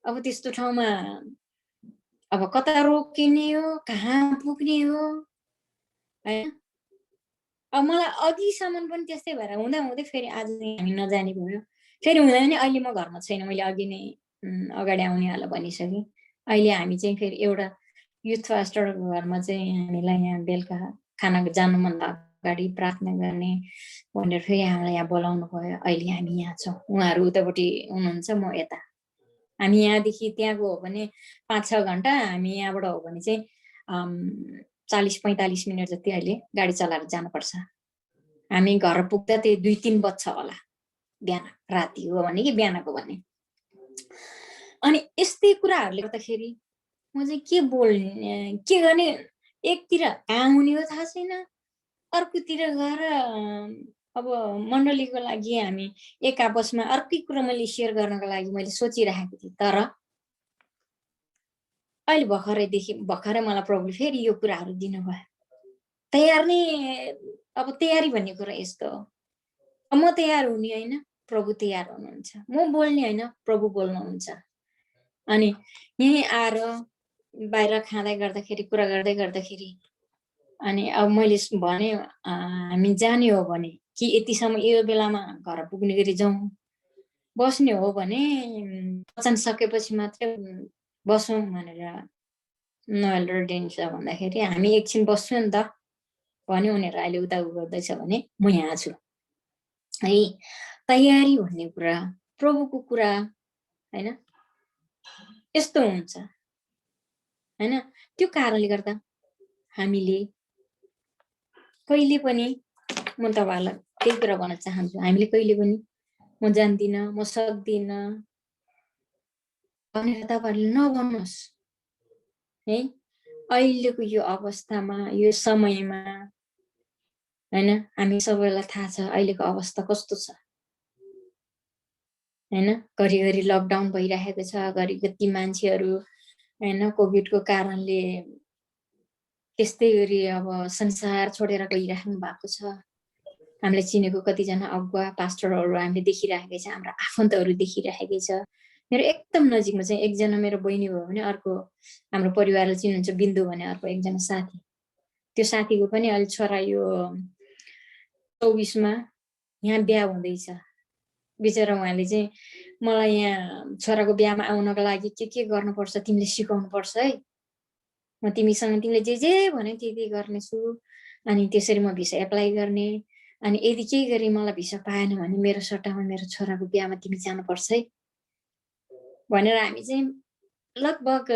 अब त्यस्तो ठाउँमा अब कता रोकिने हो, कहाँ पुग्ने हो होइन। अब मलाई अघिसम्म पनि त्यस्तै भएर हुँदै फेरि आज हामी नजाने भयो। फेरि हुँदा पनि अहिले म घरमा छैन, मैले अघि नै अगाडि आउनेहरूलाई भनिसकेँ। अहिले हामी चाहिँ फेरि एउटा युथ पास्टरको घरमा चाहिँ हामीलाई यहाँ बेलुका खाना जानुभन्दा अगाडि प्रार्थना गर्ने भनेर फेरि हामीलाई यहाँ बोलाउनु भयो। अहिले हामी यहाँ छौँ, उहाँहरू उतापट्टि हुनुहुन्छ, म यता। हामी यहाँदेखि त्यहाँ गयो भने 5-6 घन्टा, हामी यहाँबाट हो भने चाहिँ 40-45 मिनट जति अहिले गाडी चलाएर जानुपर्छ। हामी घर पुग्दा त्यही 2-3 बज्छ होला, बिहान राति हो भने कि बिहानको भने। अनि यस्तै कुराहरूले गर्दाखेरि म चाहिँ के बोल्ने के गर्ने, एकतिर कहाँ हुने हो थाहा छैन, अर्कोतिर गएर अब मण्डलीको लागि हामी एक आपसमा अर्कै कुरा मैले सेयर गर्नको लागि मैले सोचिराखेको थिएँ। तर अहिले भर्खरै मलाई प्रभुले फेरि यो कुराहरू दिनुभयो। तयार नै, अब तयारी भन्ने कुरा यस्तो हो, म तयार हुने होइन, प्रभु तयार हुनुहुन्छ। म बोल्ने होइन, प्रभु बोल्नुहुन्छ। अनि यहीँ आएर बाहिर खाँदै गर्दाखेरि कुरा गर्दै गर्दाखेरि अनि अब मैले भने हामी जाने हो भने कि यतिसम्म यो बेलामा घर पुग्ने गरी जाउँ, बस्ने हो भने वचन सकेपछि मात्रै बसौँ भनेर नोएल र डेनिस भन्दाखेरि हामी एकछिन बस्छु नि त भन्यो। उनीहरू अहिले उता गर्दैछ भने म यहाँ छु है। तयारी भन्ने कुरा प्रभुको कुरा होइन, यस्तो हुन्छ होइन। त्यो कारणले गर्दा हामीले कहिले पनि, म तपाईँहरूलाई त्यही कुरा भन्न चाहन्छु, हामीले कहिले पनि म जान्दिनँ, म सक्दिनँ भनेर तपाईँहरूले नभन्नुहोस् है। अहिलेको यो अवस्थामा, यो समयमा होइन, हामी सबैलाई थाहा छ अहिलेको अवस्था कस्तो छ होइन। घरिघरि लकडाउन भइरहेको छ, घरि कति मान्छेहरू होइन कोभिडको कारणले त्यस्तै गरी अब संसार छोडेर गइराख्नु भएको छ। हामीले चिनेको कतिजना अगुवा पास्टरहरू हामीले देखिराखेकै छ, हाम्रो आफन्तहरू देखिराखेकै छ। मेरो एकदम नजिकमा चाहिँ एकजना मेरो बहिनी भयो भने अर्को हाम्रो परिवारले चिन्नुहुन्छ बिन्दु भने अर्को एकजना साथी, त्यो साथीको पनि अहिले छोरा यो 24 यहाँ बिहा हुँदैछ बिचरा उहाँले चाहिँ मलाई यहाँ छोराको बिहामा आउनको लागि के गर्नुपर्छ तिमीले सिकाउनु पर्छ है, म तिमीसँग तिमीले जे भन्यो त्यति गर्नेछु, अनि त्यसरी म भिसा एप्लाई गर्ने, अनि यदि केही गरी मलाई भिसा पाएन भने मेरो सट्टामा मेरो छोराको बिहामा तिमी जानुपर्छ है भनेर हामी चाहिँ लगभग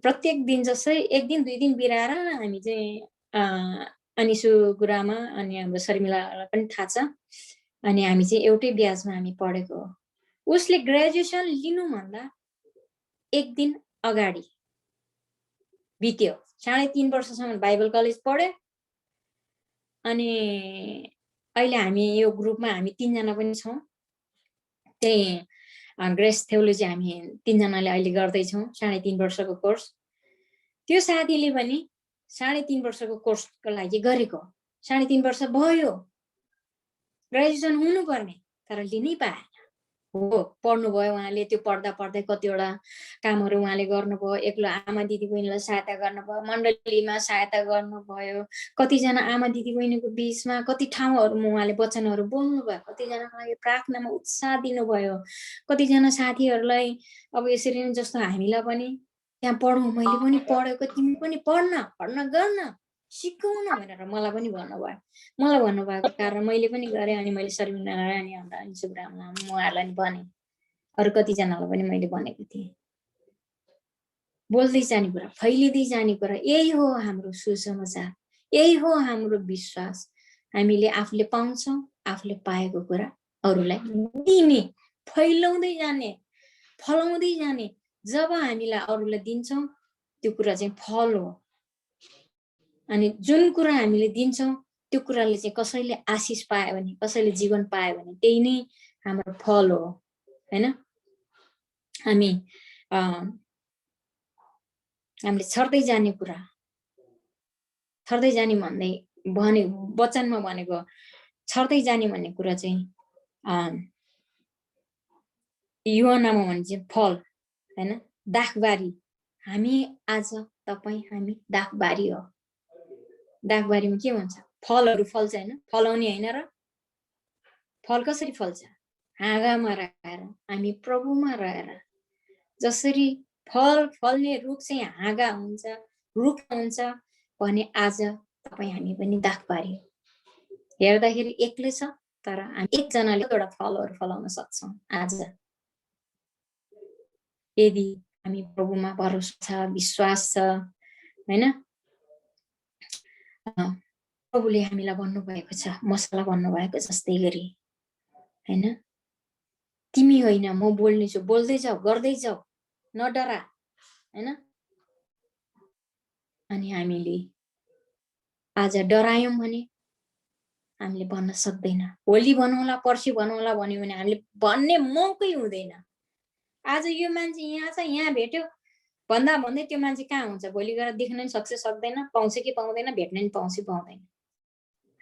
प्रत्येक दिन जस्तै एक दिन दुई दिन बिराएर हामी चाहिँ अनिसु गुरामा अनि हाम्रो शर्मिलालाई पनि थाहा छ, अनि हामी चाहिँ एउटै ब्याजमा हामी पढेको हो। उसले ग्रेजुएसन लिनुभन्दा एक दिन अगाडि बित्यो, 3.5 वर्षसम्म बाइबल कलेज पढ्यो, अनि अहिले हामी यो ग्रुपमा हामी 3 जना पनि छौँ, त्यही ग्रेस थियोलोजी हामी 3 जनाले अहिले गर्दैछौँ 3.5 वर्षको कोर्स। त्यो साथीले पनि 3.5 वर्षको कोर्सको लागि गरेको, 3.5 वर्ष भयो, ग्रेजुएसन हुनुपर्ने तर लिनै पाएन। हो पढ्नु भयो उहाँले, त्यो पढ्दा पढ्दै कतिवटा कामहरू उहाँले गर्नुभयो, एक्लो आमा दिदी बहिनीलाई सहायता गर्नुभयो, मण्डलीमा सहायता गर्नुभयो, कतिजना आमा दिदी बहिनीको बिचमा कति ठाउँहरूमा उहाँले वचनहरू बोल्नुभयो, कतिजनाको लागि प्रार्थनामा उत्साह दिनुभयो, कतिजना साथीहरूलाई अब यसरी नै जस्तो हामीलाई पनि त्यहाँ पढौँ, मैले पनि पढेको तिमी पनि पढ्न गर्न सिकाउन भनेर मलाई पनि भन्नुभयो। मलाई भन्नुभएको कारण मैले पनि गरेँ, अनि मैले शर्मिलालाई अनि हाम्रा सुब्रामलाई उहाँहरूलाई नि भने, अरू कतिजनालाई पनि मैले भनेको थिएँ। बोल्दै जाने कुरा, फैलिँदै जाने कुरा, यही हो हाम्रो सुसमाचार, यही हो हाम्रो विश्वास। हामीले आफूले पाउँछौँ, आफूले पाएको कुरा अरूलाई दिने, फैलाउँदै जाने, फलाउँदै जाने। जब हामीलाई अरूलाई दिन्छौँ त्यो कुरा चाहिँ फल हो, अनि जुन कुरा हामीले दिन्छौँ त्यो कुराले चाहिँ कसैले आशिष पायो भने, कसैले जीवन पायो भने त्यही नै हाम्रो फल हो हैन। हामीले छर्दै जाने कुरा, छर्दै जाने भन्दै भने वचनमा भनेको छर्दै जाने भन्ने कुरा चाहिँ युहन्नामा भने चाहिँ फल हैन, दाखबारी। हामी आज तपाईँ हामी दाखबारी हो। दाखबारीमा के हुन्छ, फलहरू फल्छ हैन, फलाउने हैन र फल कसरी फल्छ, हाँगामा रहेर, हामी प्रभुमा रहेर। जसरी फल फल्ने रुख चाहिँ हाँगा हुन्छ, रुख हुन्छ भने आज तपाईँ हामी पनि दाखबारी हो। हेर्दाखेरि एक्लै छ तर हामी एकजनाले एउटा फलहरू फलाउन सक्छौँ। आज यदि हामी प्रभुमा भरोसा छ, विश्वास छ हैन, प्रभुले हामीलाई भन्नुभएको छ, मसला भन्नुभएको जस्तै गरी हैन, तिमी होइन म बोल्ने छु, बोल्दै जाऊ, गर्दै जाऊ, नडरा हैन। अनि हामीले आज डरायौँ भने हामीले भन्न सक्दैन। भोलि भनौँला, पर्सि भनौँला भन्यो भने हामीले भन्ने मौकै हुँदैन। आज यो मान्छे यहाँ छ, यहाँ भेट्यो भन्दा भन्दै त्यो मान्छे कहाँ हुन्छ, भोलि गएर देख्न नि सक्छ सक्दैन, पाउँछ कि पाउँदैन, भेट्न नि पाउँछ कि पाउँदैन।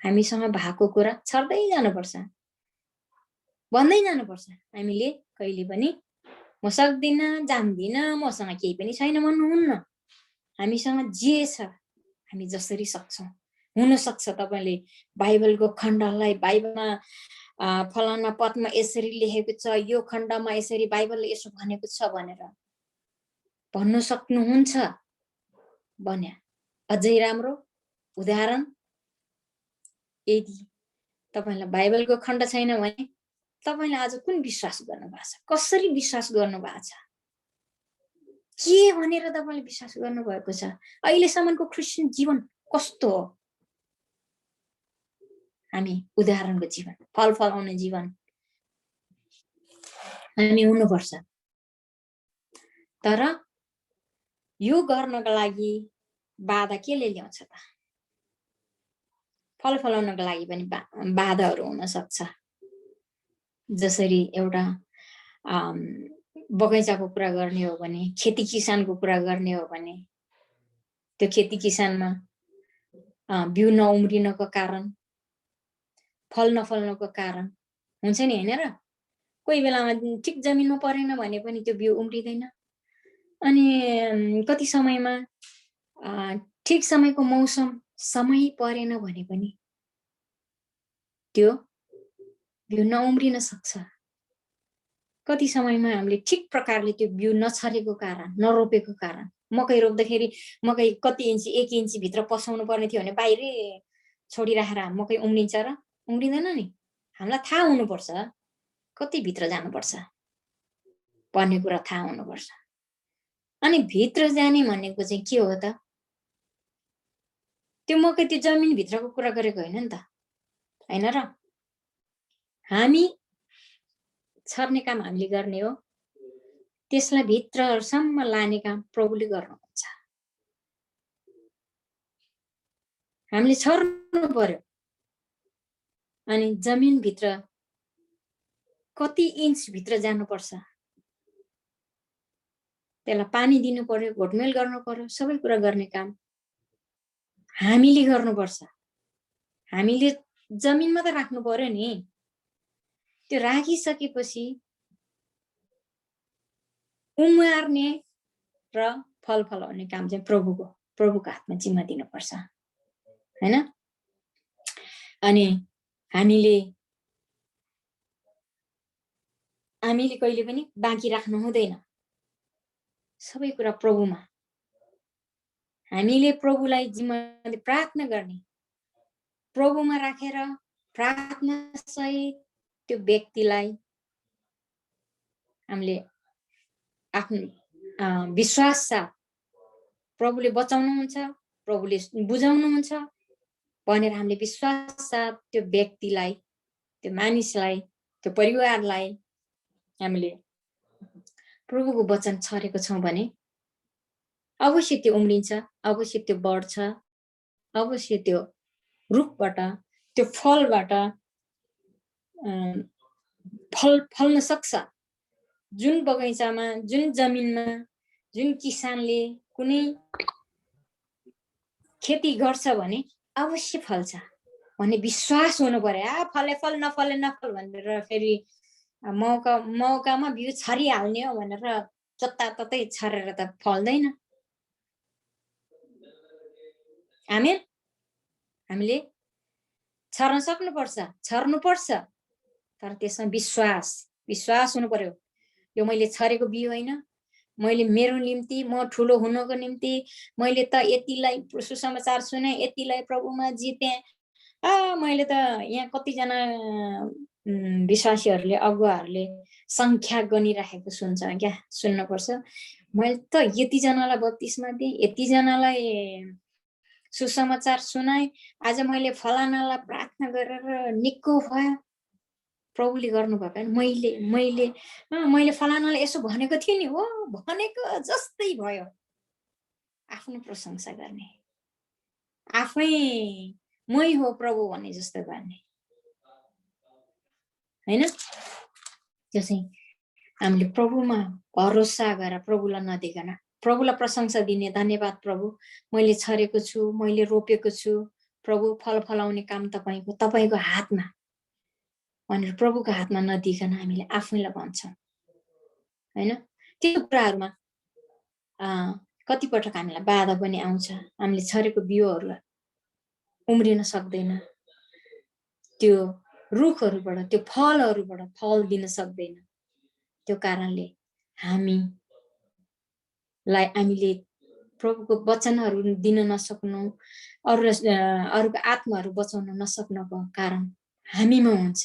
हामीसँग भएको कुरा छर्दै जानुपर्छ, भन्दै जानुपर्छ। हामीले कहिले पनि म सक्दिनँ, जान्दिनँ, मसँग केही पनि छैन भन्नुहुन्न। हामीसँग जे छ हामी जसरी सक्छौँ। हुन सक्छ तपाईले बाइबलको खण्डलाई बाइबलमा फलाना पदमा यसरी लेखेको छ, यो खण्डमा यसरी बाइबलले यसो भनेको छ भनेर भन्नु सक्नुहुन्छ भने अझै राम्रो। उदाहरण, यदि तपाईलाई बाइबलको खण्ड छैन भने तपाईले आज कुन विश्वास गर्नु भएको छ, कसरी विश्वास गर्नु भएको छ, के भनेर तपाईले विश्वास गर्नु भएको छ, अहिलेसम्मको क्रिस्चियन जीवन कस्तो हो। हामी उदाहरणको जीवन, फल फलाउने जीवन हामी हुनुपर्छ। तर यो गर्नको लागि बाधा केले ल्याउँछ त, फल फलाउनको लागि पनि बाधाहरू हुन सक्छ। जसरी एउटा बगैँचाको कुरा गर्ने हो भने, खेती किसानको कुरा गर्ने हो भने, त्यो खेती किसानमा बिउ नउम्रिनको कारण, फल नफल्नको कारण हुन्छ नि हैन र। कोही बेलामा ठिक जमिनमा परेन भने पनि त्यो बिउ उम्रिदैन, अनि कति समयमा ठिक समयको मौसम समय परेन भने पनि त्यो बिउ नउम्रिन सक्छ। कति समयमा हामीले ठिक प्रकारले त्यो बिउ नछरेको कारण, नरोपेको कारण, मकै रोप्दाखेरि मकै कति इन्ची 1 इन्ची भित्र पसाउनु पर्ने थियो भने बाहिरै छोडिराखेर मकै उम्रिन्छ र उम्रिँदैन नि। हामीलाई थाहा हुनुपर्छ कति भित्र जानुपर्छ भन्ने कुरा थाहा हुनुपर्छ। अनि भित्र जाने भनेको चाहिँ के हो त? त्यो मकै त्यो जमिन भित्रको कुरा गरेको होइन नि त, हैन र? हामी छर्ने काम हामीले गर्ने हो, त्यसलाई भित्रसम्म लाने काम प्रभुले गर्नुहुन्छ। हामीले छर्नु पर्यो। अनि जमिन भित्र कति इन्च भित्र जानुपर्छ, त्यसलाई पानी दिनु पर्यो, घोटमेल गर्नु पर्यो, सबै कुरा गर्ने काम हामीले गर्नुपर्छ। हामीले जमिनमा त राख्नु पर्यो नि। त्यो राखिसकेपछि उमार्ने र फल फलाउने काम चाहिँ प्रभुको हातमा जिम्मा दिनुपर्छ, हैन? अनि हामीले कहिले पनि बाँकी राख्नु हुँदैन। सबै कुरा प्रभुमा हामीले प्रभुलाई जिम्मा प्रार्थना गर्ने, प्रभुमा राखेर प्रार्थना सहित त्यो व्यक्तिलाई हामीले आफ्नो विश्वास साथ प्रभुले बचाउनुहुन्छ, प्रभुले बुझाउनुहुन्छ भनेर हामीले विश्वास साथ त्यो व्यक्तिलाई, त्यो मानिसलाई, त्यो परिवारलाई हामीले प्रभुको वचन छरेको छौँ भने अवश्य त्यो उम्रिन्छ, अवश्य त्यो बढ्छ, अवश्य त्यो रुखबाट, त्यो फलबाट फल्न सक्छ। जुन बगैँचामा, जुन जमिनमा, जुन किसानले कुनै खेती गर्छ भने अवश्य फल्छ भन्ने विश्वास हुनु पर्यो। फले फल नफले नफल भनेर फेरि मौकामा बिउ छरिहाल्ने हो भनेर जताततै छरेर त फल्दैन। आमेन। हामीले छर्न सक्नुपर्छ, छर्नुपर्छ, तर त्यसमा विश्वास हुनु पर्यो। यो मैले छरेको बिउ होइन, मैले मेरो निम्ति, म ठुलो हुनको निम्ति मैले त यतिलाई सुसमाचार सुने, यतिलाई प्रभुमा जिते, मैले त यहाँ कतिजना विश्वासीहरूले, अगुवाहरूले संख्या गनिराखेको सुन्छ क्या, सुन्नुपर्छ। मैले त यतिजनालाई बत्तिसमा दिएँ, यतिजनालाई सुसमाचार सुनाए, आज मैले फलानालाई प्रार्थना गरेर निको भयो। प्रभुले गर्नुभयो भने मैले फलानालाई यसो भनेको थिएँ नि, हो भनेको जस्तै भयो। आफ्नो प्रशंसा गर्ने, आफै मै हो प्रभु भन्ने जस्तो गर्ने, हैन? त्यो चाहिँ हामीले प्रभुमा भरोसा गरेर प्रभुलाई नदिकन प्रभुलाई प्रशंसा दिने, धन्यवाद प्रभु, मैले छरेको छु, मैले रोपेको छु, प्रभु फल फलाउने काम तपाईको हातमा भनेर प्रभुको हातमा नदिकन हामीले आफैलाई भन्छौँ, हैन? त्यो कुराहरूमा कतिपटक हामीलाई बाधा पनि आउँछ। हामीले छरेको बिउहरू उम्रिन सक्दैन, त्यो रुखहरूबाट, त्यो फलहरूबाट फल दिन सक्दैन। त्यो कारणले हामीले प्रभुको वचनहरू दिन नसक्नु, अरूको आत्माहरू बचाउन नसक्नुको कारण हामीमा हुन्छ।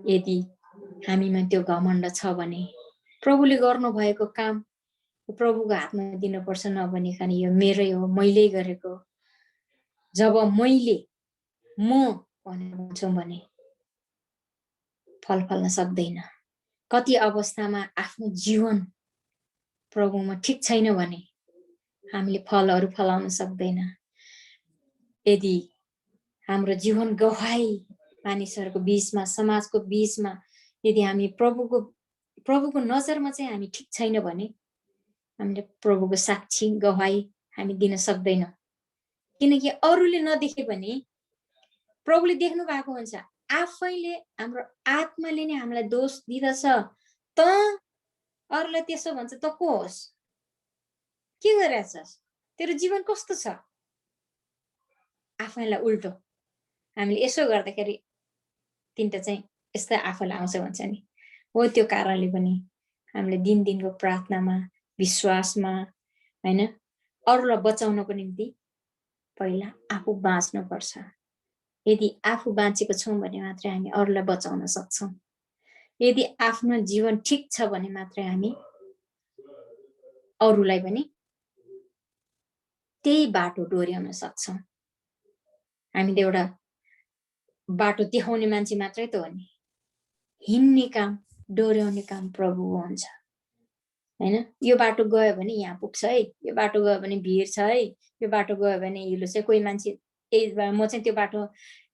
यदि हामीमा त्यो घमण्ड छ भने प्रभुले गर्नुभएको काम प्रभुको हातमा दिनुपर्छ, नभनिकन यो मेरै हो, मैले गरेको। जब म भनेर भन्छौँ भने फल फल्न सक्दैन। कति अवस्थामा आफ्नो जीवन प्रभुमा ठिक छैन भने हामीले फलहरू फलाउन सक्दैन। यदि हाम्रो जीवन गवाही मानिसहरूको बीचमा, समाजको बीचमा यदि हामी प्रभुको नजरमा चाहिँ हामी ठिक छैन भने हामीले प्रभुको साक्षी गवाही हामी दिन सक्दैन। किनकि अरूले नदेखे पनि प्रभुले देख्नु भएको हुन्छ। आफैले, हाम्रो आत्माले नै हामीलाई दोष दिँदछ, त अरूलाई त्यसो भन्छ त को होस्, के गरिरहेछस्, तेरो जीवन कस्तो छ? आफैलाई उल्टो हामीले यसो गर्दाखेरि तिनटा चाहिँ यस्तै आफूलाई आउँछ भन्छ नि हो। त्यो कारणले पनि हामीले दिनको प्रार्थनामा विश्वासमा हैन अरूलाई बचाउनको निम्ति पहिला आफू बाँच्नुपर्छ। यदि आफू बाँचेको छौँ भने मात्रै हामी अरूलाई बचाउन सक्छौँ। यदि आफ्नो जीवन ठिक छ भने मात्रै हामी अरूलाई पनि त्यही बाटो डोर्याउन सक्छौँ। हामीले एउटा बाटो देखाउने मान्छे मात्रै त हो नि, हिँड्ने काम डोर्याउने काम प्रभु हुन्छ हैन। यो बाटो गयो भने यहाँ पुग्छ है, यो बाटो गयो भने भिड छ है, यो बाटो गयो भने हिलो चाहिँ कोही मान्छे म चाहिँ त्यो बाटो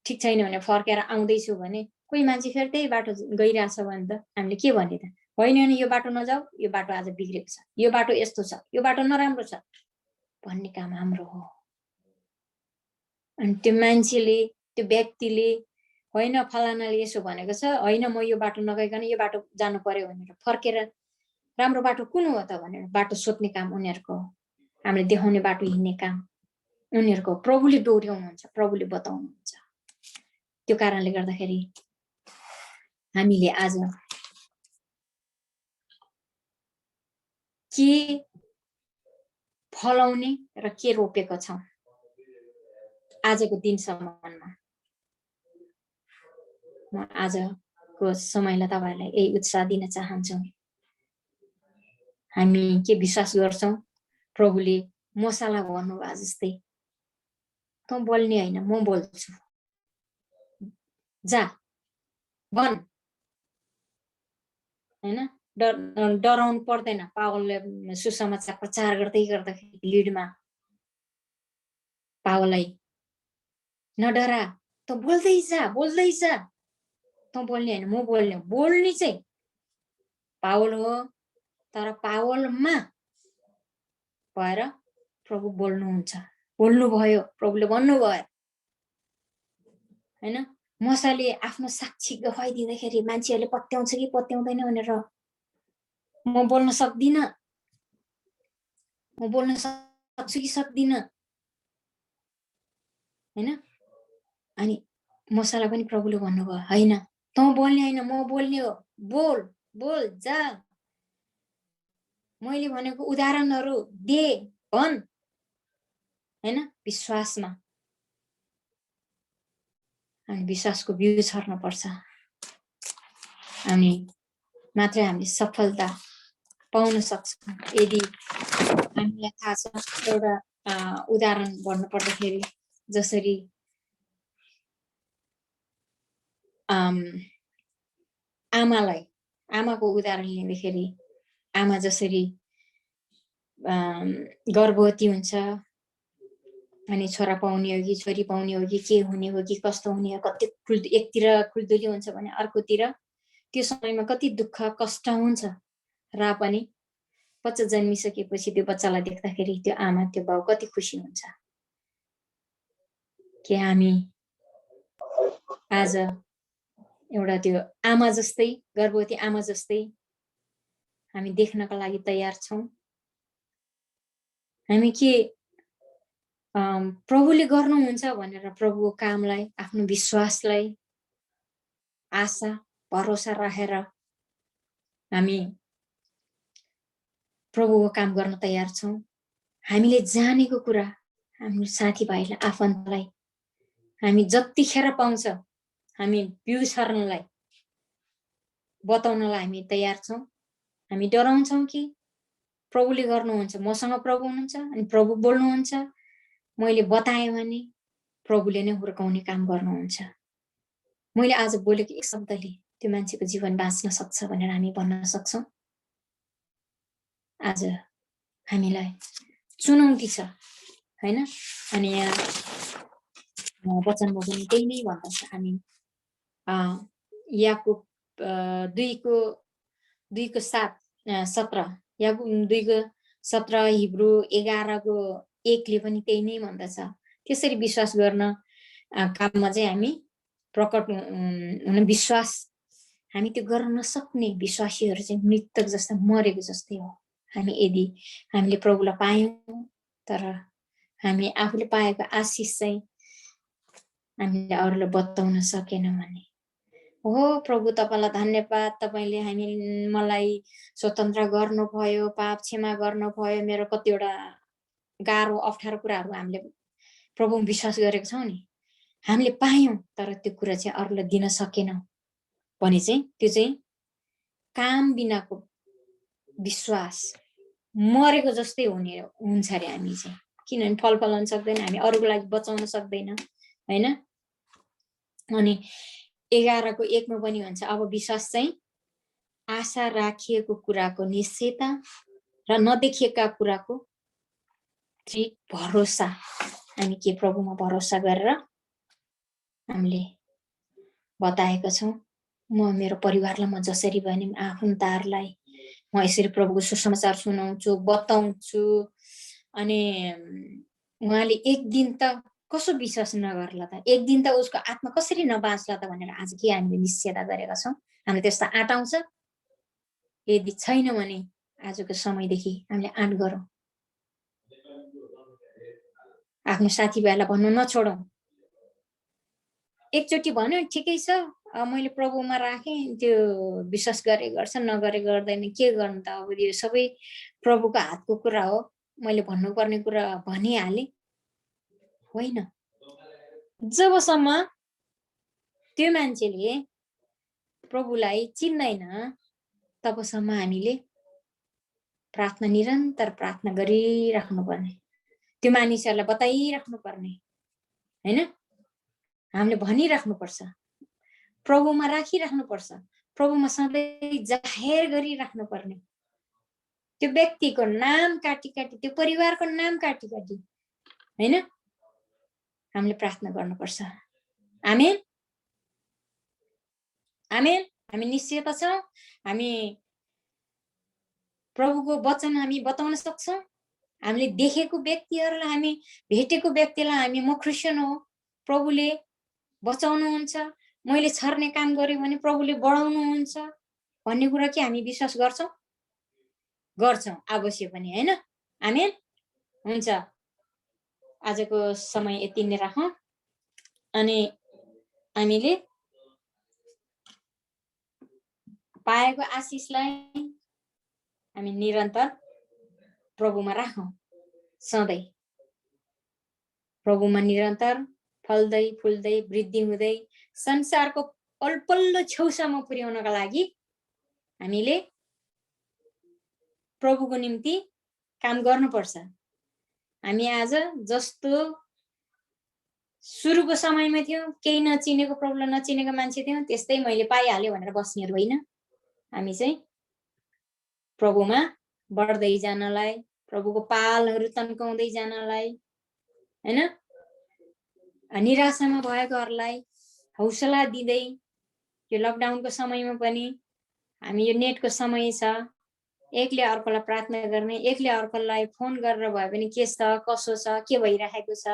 ठिक छैन भने फर्केर आउँदैछु भने कोही मान्छे फेरि त्यही बाटो गइरहेछ भने त हामीले के भन्ने त होइन नि यो बाटो नजाऊ, यो बाटो आज बिग्रेको छ, यो बाटो यस्तो छ, यो बाटो नराम्रो छ भन्ने काम हाम्रो हो। अनि त्यो मान्छेले त्यो व्यक्तिले होइन फलानाले यसो भनेको छ, होइन म यो बाटो नगइकन यो बाटो जानु पर्यो भनेर फर्केर राम्रो बाटो कुन हो त भनेर बाटो सोध्ने काम उनीहरूको हो। हामीले देखाउने बाटो हिँड्ने काम उनीहरूको प्रभुले डोर्याउनुहुन्छ, प्रभुले बताउनुहुन्छ। त्यो कारणले गर्दाखेरि हामीले आज के फलाउने र के रोपेको छौँ आजको दिनसम्ममा। म आजको समयलाई तपाईहरुलाई यही उत्साह दिन चाहन्छु। हामी के विश्वास गर्छौँ प्रभुले मसाला भन्नुभयो जस्तै त बोल्ने हैन म बोल्छु, जा भन हैन। डराउनु पर्दैन। पावलले सुसमाचार प्रचार गर्दै गर्दाखेरि लिडमा पावललाई नडरा त बोल्दै जा त बोल्ने हैन म बोल्ने, बोल्ने चाहिँ पावल हो तर पावलमा भएर प्रभु बोल्नुहुन्छ, बोल्नु भयो, प्रभुले भन्नुभयो हैन। मसाले आफ्नो साक्षी गवाई दिँदाखेरि मान्छेहरूले पत्याउँछ कि पत्याउँदैन भनेर म बोल्न सक्दिन, म बोल्न सक्छु कि सक्दिन हैन। अनि मसाला पनि प्रभुले भन्नुभयो हैन त बोल्ने हैन म बोल्ने हो, बोल बोल जा, मैले भनेको उदाहरणहरू दे भन हैन। विश्वासमा अनि विश्वासको बिउ छर्न पर्छ। अनि मात्रै हामीले सफलता पाउन सक्छौँ। यदि हामीलाई थाहा छ एउटा उदाहरण भन्नु पर्दाखेरि जसरी आमालाई आमाको उदाहरण लिँदाखेरि आमा जसरी गर्भवती हुन्छ अनि छोरा पाउने हो कि छोरी पाउने हो कि के हुने हो कि कस्तो हुने हो, कति एकतिर खुल्दुली हुन्छ भने अर्कोतिर त्यो समयमा कति दुःख कष्ट हुन्छ र पनि बच्चा जन्मिसकेपछि त्यो बच्चालाई देख्दाखेरि त्यो आमा त्यो बाउ कति खुसी हुन्छ। कि हामी आज एउटा त्यो आमा जस्तै गर्भवती आमा जस्तै हामी देख्नका लागि तयार छौँ। हामी के प्रभुले गर्नुहुन्छ भनेर प्रभुको कामलाई आफ्नो विश्वासलाई आशा भरोसा राखेर हामी प्रभुको काम गर्न तयार छौँ। हामीले जानेको कुरा हाम्रो साथीभाइलाई आफन्तलाई हामी जतिखेर पाउँछ हामी बिउ छर्नलाई बताउनलाई हामी तयार छौँ। हामी डराउँछौँ कि प्रभुले गर्नुहुन्छ, मसँग प्रभु हुनुहुन्छ अनि प्रभु बोल्नुहुन्छ, मैले बताएँ भने प्रभुले नै हुर्काउने काम गर्नुहुन्छ। मैले आज बोलेको एक शब्दले त्यो मान्छेको जीवन बाँच्न सक्छ भनेर हामी भन्न सक्छौँ। आज हामीलाई चुनौती छ हैन। अनि यहाँ वचनमा पनि त्यही नै भन्दछ। हामी याकुब 2:17 याकुब 2:17 हिब्रू 11:1ले पनि त्यही नै भन्दछ। त्यसरी विश्वास गर्न काममा चाहिँ हामी प्रकट हुन विश्वास हामी त्यो गर्न नसक्ने विश्वासीहरू चाहिँ मृतक जस्ता मरेको जस्तै हो। हामी यदि हामीले प्रभुलाई पायौँ तर हामी आफूले पाएको आशिष चाहिँ हामीले अरूलाई बताउन सकेनौँ भने हो प्रभु तपाईँलाई धन्यवाद, तपाईँले मलाई स्वतन्त्र गर्नुभयो, पाप क्षमा गर्नुभयो, मेरो कतिवटा गाह्रो अप्ठ्यारो कुराहरू हामीले प्रभु विश्वास गरेको छौँ नि, हामीले पायौँ तर त्यो कुरा चाहिँ अरूलाई दिन सकेनौँ भने चाहिँ त्यो चाहिँ काम बिनाको विश्वास मरेको जस्तै हुन्छ अरे हामी चाहिँ, किनभने फल फलाउन सक्दैन, हामी अरूको लागि बचाउन सक्दैन हैन। अनि 11:1 मा पनि भन्छ अब विश्वास चाहिँ आशा राखिएको कुराको निश्चयता र नदेखिएका कुराको दृढ भरोसा। हामी के प्रभुमा भरोसा गरेर हामीले बताएका छौँ। म मेरो परिवारलाई म जसरी भने आफन्तहरूलाई म यसरी प्रभुको सुसमाचार सुनाउँछु, बताउँछु, अनि उहाँले एक दिन त कसो विश्वास नगर्ला त, एक दिन त उसको आत्मा कसरी नबाँच्ला त भनेर आज के हामीले निश्चयता गरेका छौँ। हामीले त्यस्तो आँट आउँछ? यदि छैन भने आजको समयदेखि हामीले आँट गरौँ, आफ्नो साथीभाइलाई भन्नु नछोडौँ। एकचोटि भन्यो ठिकै छ, मैले प्रभुमा राखेँ, त्यो विश्वास गरे गर्छ नगरे गर्दैन, के गर्नु त, अब यो सबै प्रभुको हातको कुरा हो, मैले भन्नुपर्ने कुरा भनिहालेँ होइन। जबसम्म त्यो मान्छेले प्रभुलाई चिन्दैन तबसम्म हामीले प्रार्थना निरन्तर प्रार्थना गरिराख्नु पर्ने, त्यो मानिसहरूलाई बताइराख्नु पर्ने हैन। हामीले भनिराख्नुपर्छ, प्रभुमा राखिराख्नुपर्छ, प्रभुमा सधैँ जाहेर गरिराख्नु पर्ने, त्यो व्यक्तिको नाम काटी काटी, त्यो परिवारको नाम काटी काटी हैन हामीले प्रार्थना गर्नुपर्छ। आमेन आमेन। हामी निश्चयता छौँ, हामी प्रभुको वचन हामी बताउन सक्छौँ। हामीले देखेको व्यक्तिहरूलाई, हामी भेटेको व्यक्तिलाई हामी म क्रिस्चियन हो, प्रभुले बचाउनुहुन्छ, मैले छर्ने काम गरेँ भने प्रभुले बढाउनुहुन्छ भन्ने कुरा के हामी विश्वास गर्छौँ? गर्छौँ अवश्य पनि हैन। आमेन। हुन्छ, आजको समय यति नै राखौँ। अनि हामीले पाएको आशिषलाई हामी निरन्तर प्रभुमा राखौँ, सधैँ प्रभुमा निरन्तर फल्दै फुल्दै वृद्धि हुँदै संसारको पल्लो छेउसम्म पुर्याउनका लागि हामीले प्रभुको निम्ति काम गर्नुपर्छ। हामी आज जस्तो सुरुको समयमा थियौँ, केही नचिनेको, प्रभुलाई नचिनेको मान्छे थियौँ, त्यस्तै मैले पाइहालेँ भनेर बस्नेहरू होइन। हामी चाहिँ प्रभुमा बढ्दै जानलाई, प्रभुको पालहरू तन्काउँदै जानलाई हैन, निराशामा भएकोहरूलाई हौसला दिँदै, यो लकडाउनको समयमा पनि हामी, यो नेटको समय छ, एकले अर्कोलाई प्रार्थना गर्ने, एकले अर्कोलाई फोन गरेर भए पनि के छ, कसो छ, के भइरहेको छ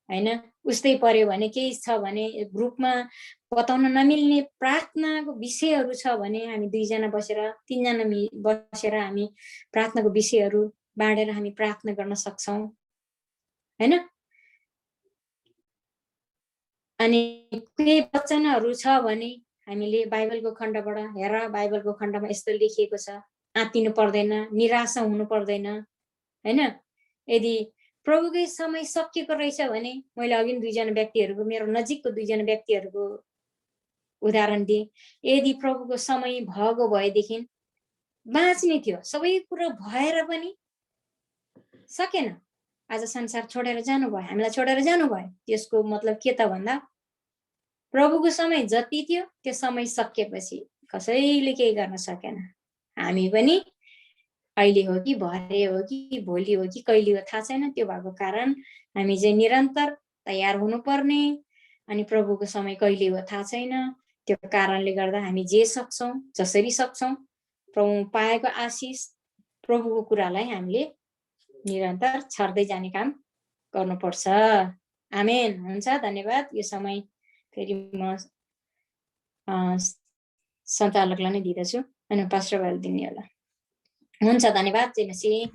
हैन, उस्तै पर्यो भने, केही छ भने ग्रुपमा बताउन नमिल्ने प्रार्थनाको विषयहरू छ भने हामी 2 जना बसेर, 3 जना बसेर हामी प्रार्थनाको विषयहरू बाँडेर हामी प्रार्थना गर्न सक्छौँ हैन। अनि केही वचनहरू छ भने हामीले बाइबलको खण्डबाट, हेर बाइबलको खण्डमा यस्तो लेखिएको छ, आत्तिनु पर्दैन, निराशा हुनु पर्दैन हैन। यदि प्रभुकै समय सकिएको रहेछ भने, मैले अघि 2 जना व्यक्तिहरूको, मेरो नजिकको 2 जना व्यक्तिहरूको उदाहरण दिएँ। यदि प्रभुको समय भएको भएदेखि बाँच्ने थियो, सबै कुरो भएर पनि सकेन, आज संसार छोडेर जानुभयो, हामीलाई छोडेर जानुभयो। त्यसको मतलब के त भन्दा प्रभुको समय जति थियो त्यो समय सकिएपछि कसैले केही गर्न सकेन। हामी पनि अहिले हो कि भरे हो कि भोलि हो कि कहिले हो थाहा छैन, त्यो भएको कारण हामी चाहिँ निरन्तर तयार हुनुपर्ने। अनि प्रभुको समय कहिले हो थाहा छैन, त्यो कारणले गर्दा हामी जे सक्छौँ, जसरी सक्छौँ, प्रभु पाएको आशिष, प्रभुको कुरालाई हामीले निरन्तर छर्दै जाने काम गर्नुपर्छ। आमेन। हुन्छ, धन्यवाद। यो समय फेरि म सञ्चालकलाई नै दिँदछु अनि पास्टर भाइले दिने होला। हुन्छ, धन्यवाद। जय मसीह।